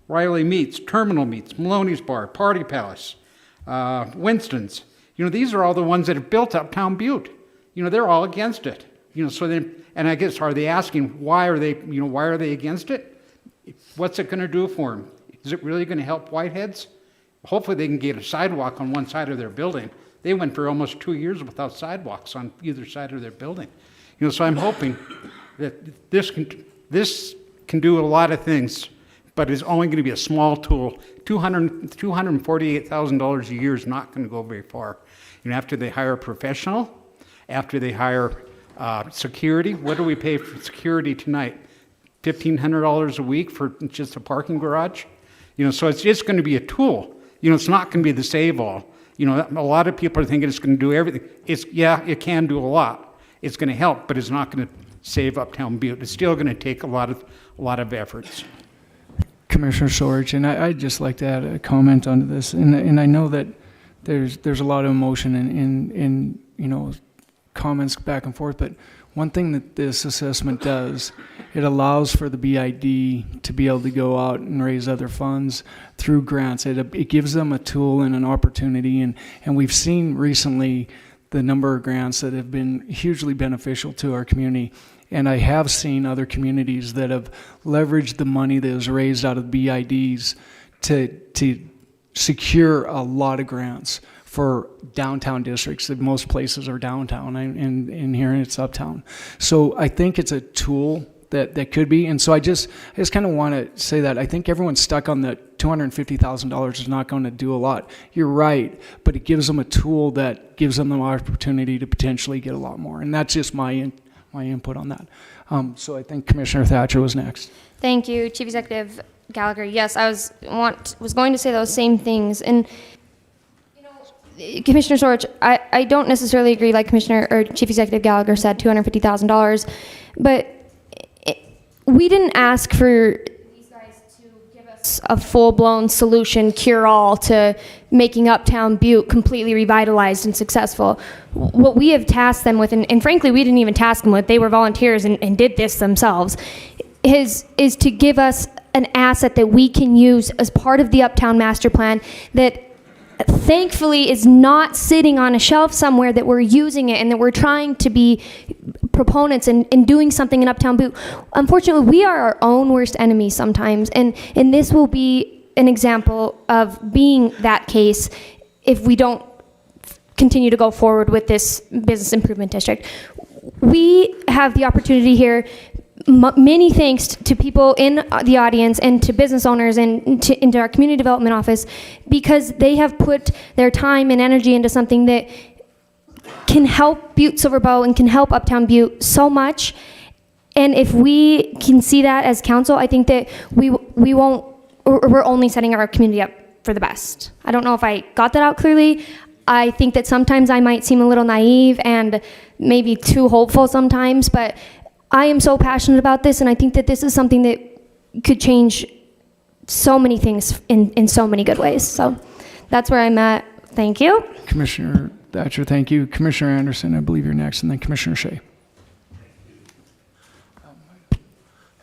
Riley Meats, Terminal Meats, Maloney's Bar, Party Palace, Winston's. These are all the ones that have built Uptown Butte. They're all against it. So then, and I guess, are they asking why are they against it? What's it going to do for them? Is it really going to help Whiteheads? Hopefully they can get a sidewalk on one side of their building. They went for almost 2 years without sidewalks on either side of their building. So I'm hoping that this can do a lot of things, but it's only going to be a small tool. $248,000 a year is not going to go very far. After they hire a professional, after they hire security, what do we pay for security tonight? $1,500 a week for just a parking garage? So it's just going to be a tool. It's not going to be the save-all. A lot of people are thinking it's going to do everything. It can do a lot. It's going to help, but it's not going to save Uptown Butte. It's still going to take a lot of efforts. Commissioner Sorge, and I'd just like to add a comment onto this. And I know that there's a lot of emotion in comments back and forth, but one thing that this assessment does, it allows for the BID to be able to go out and raise other funds through grants. It gives them a tool and an opportunity, and we've seen recently the number of grants that have been hugely beneficial to our community. And I have seen other communities that have leveraged the money that was raised out of BIDs to secure a lot of grants for downtown districts. That most places are downtown, and here it's uptown. So I think it's a tool that could be. And so I just kind of want to say that I think everyone's stuck on the $250,000 is not going to do a lot. You're right, but it gives them a tool that gives them the opportunity to potentially get a lot more. And that's just my input on that. So I think Commissioner Thatcher was next. Thank you, Chief Executive Gallagher. Yes, I was going to say those same things. And Commissioner Sorge, I don't necessarily agree, like Commissioner or Chief Executive Gallagher said, $250,000, but we didn't ask for these guys to give us a full-blown solution, cure-all to making Uptown Butte completely revitalized and successful. What we have tasked them with, and frankly, we didn't even task them with, they were volunteers and did this themselves, is to give us an asset that we can use as part of the Uptown Master Plan that thankfully is not sitting on a shelf somewhere, that we're using it and that we're trying to be proponents and doing something in Uptown Butte. Unfortunately, we are our own worst enemy sometimes, and this will be an example of being that case if we don't continue to go forward with this business improvement district. We have the opportunity here. Many thanks to people in the audience and to business owners and into our community development office, because they have put their time and energy into something that can help Butte-Silver Bow and can help Uptown Butte so much. And if we can see that as council, I think that we're only setting our community up for the best. I don't know if I got that out clearly. I think that sometimes I might seem a little naive and maybe too hopeful sometimes, but I am so passionate about this, and I think that this is something that could change so many things in so many good ways. So that's where I'm at. Thank you. Commissioner Thatcher, thank you. Commissioner Anderson, I believe you're next, and then Commissioner Shea.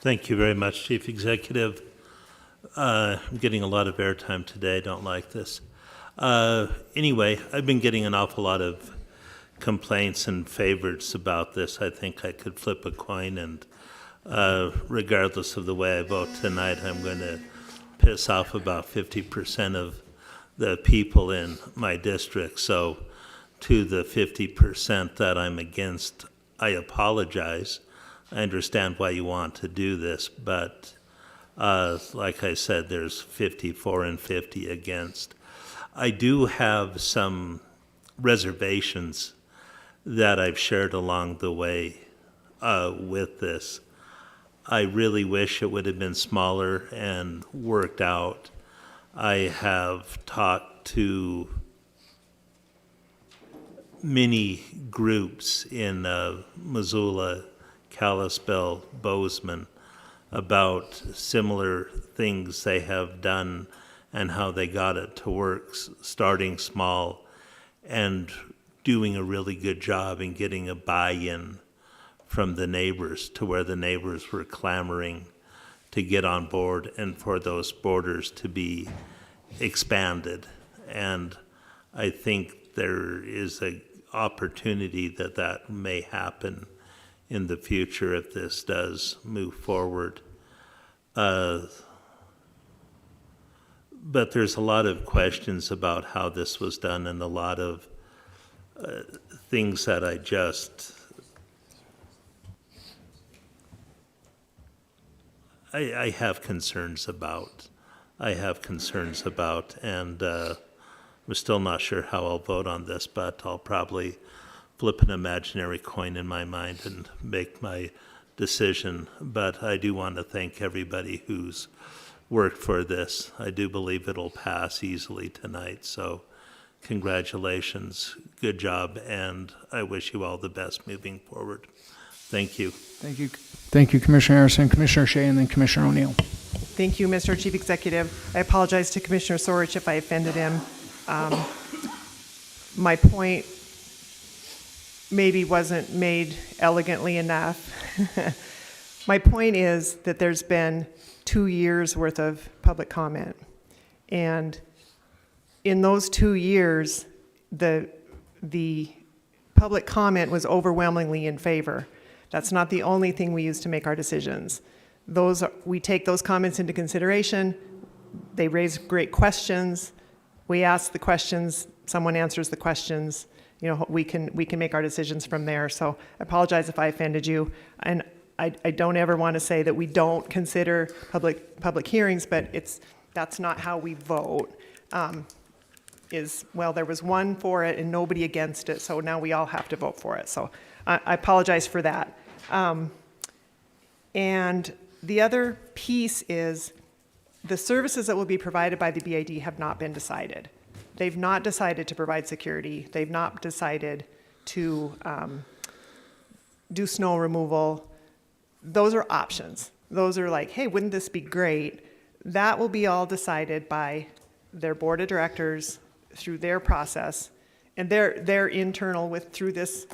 Thank you very much, Chief Executive. I'm getting a lot of airtime today. I don't like this. Anyway, I've been getting an awful lot of complaints and favorites about this. I think I could flip a coin, and regardless of the way I vote tonight, I'm going to piss off about 50% of the people in my district. So to the 50% that I'm against, I apologize. I understand why you want to do this, but like I said, there's 54 and 50 against. I do have some reservations that I've shared along the way with this. I really wish it would have been smaller and worked out. I have talked to many groups in Missoula, Kalispell, Bozeman about similar things they have done and how they got it to work, starting small and doing a really good job in getting a buy-in from the neighbors to where the neighbors were clamoring to get on board and for those borders to be expanded. And I think there is an opportunity that that may happen in the future if this does move forward. But there's a lot of questions about how this was done and a lot of things that I have concerns about. And I'm still not sure how I'll vote on this, but I'll probably flip an imaginary coin in my mind and make my decision. But I do want to thank everybody who's worked for this. I do believe it'll pass easily tonight, so congratulations, good job, and I wish you all the best moving forward. Thank you. Thank you. Thank you, Commissioner Harrison, Commissioner Shea, and then Commissioner O'Neill. Thank you, Mr. Chief Executive. I apologize to Commissioner Sorich if I offended him. My point maybe wasn't made elegantly enough. My point is that there's been 2 years worth of public comment. And in those 2 years, the public comment was overwhelmingly in favor. That's not the only thing we use to make our decisions. We take those comments into consideration. They raise great questions. We ask the questions, someone answers the questions. You know, we can make our decisions from there. So I apologize if I offended you. And I don't ever want to say that we don't consider public hearings, but that's not how we vote. There was one for it and nobody against it, so now we all have to vote for it. So I apologize for that. And the other piece is the services that will be provided by the BID have not been decided. They've not decided to provide security. They've not decided to do snow removal. Those are options. Those are like, hey, wouldn't this be great? That will be all decided by their board of directors through their process, and their internal through this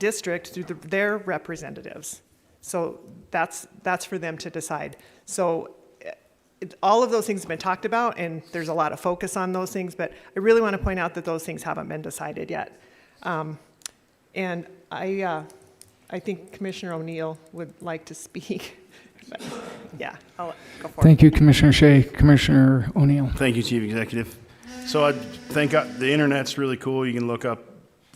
district through their representatives. So that's for them to decide. So all of those things have been talked about, and there's a lot of focus on those things, but I really want to point out that those things haven't been decided yet. And I think Commissioner O'Neill would like to speak. But yeah, I'll go for it. Thank you, Commissioner Shea. Commissioner O'Neill. Thank you, Chief Executive. So I think the internet's really cool. You can look up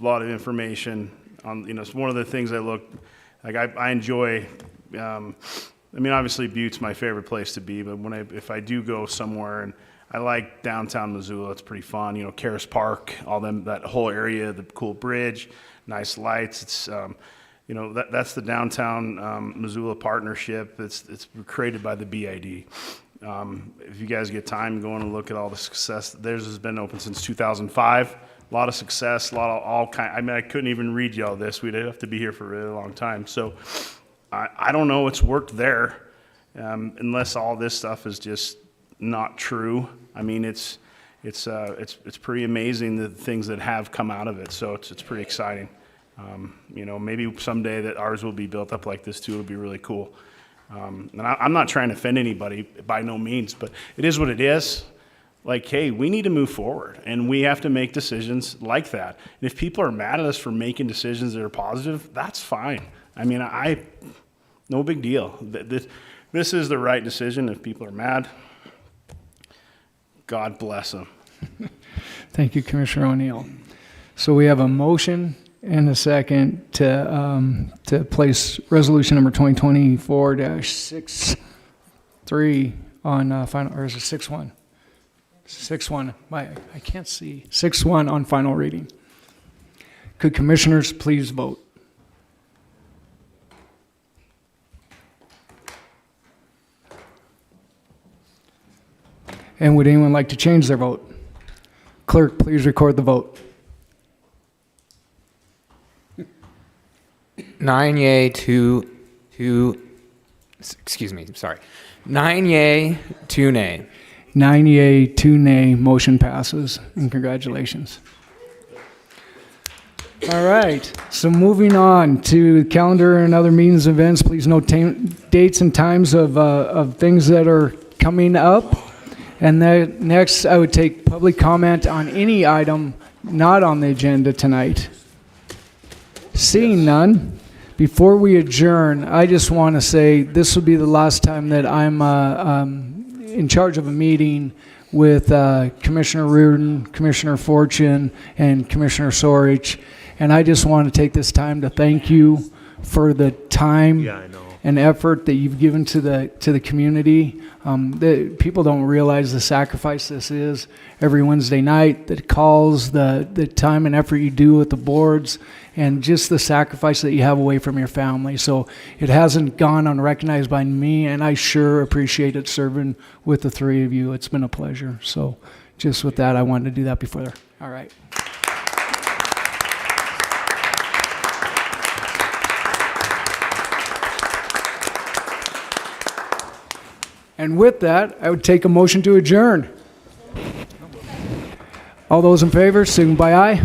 a lot of information on, it's one of the things I enjoy. Obviously Butte's my favorite place to be, but if I do go somewhere, and I like downtown Missoula, it's pretty fun. Karis Park, that whole area, the cool bridge, nice lights. It's that's the downtown Missoula partnership. It's created by the BID. If you guys get time, go and look at all the success. Theirs has been open since 2005. A lot of success, a lot of all kind. I couldn't even read you all this. We'd have to be here for a really long time. So I don't know what's worked there, unless all this stuff is just not true. It's pretty amazing the things that have come out of it. So it's pretty exciting. Maybe someday that ours will be built up like this too. It'll be really cool. And I'm not trying to offend anybody by no means, but it is what it is. Hey, we need to move forward, and we have to make decisions like that. And if people are mad at us for making decisions that are positive, that's fine. No big deal. This is the right decision. If people are mad, God bless them. Thank you, Commissioner O'Neill. So we have a motion and a second to place resolution number 2024-63 on final, or is it 6-1? 6-1. I can't see. 6-1 on final reading. Could commissioners please vote? And would anyone like to change their vote? Clerk, please record the vote. 9 yay, 2 nay. 9 yea, 2 nay, motion passes, and congratulations. All right, so moving on to calendar and other meetings and events, please note dates and times of things that are coming up. And then next, I would take public comment on any item not on the agenda tonight. Seeing none, before we adjourn, I just want to say this will be the last time that I'm in charge of a meeting with Commissioner Reardon, Commissioner Fortune, and Commissioner Sorich. And I just want to take this time to thank you for the time and effort that you've given to the community. People don't realize the sacrifice this is every Wednesday night, the calls, the time and effort you do with the boards, and just the sacrifice that you have away from your family. So it hasn't gone unrecognized by me, and I sure appreciate it serving with the three of you. It's been a pleasure. So just with that, I wanted to do that before there. All right. And with that, I would take a motion to adjourn. All those in favor, signify by aye.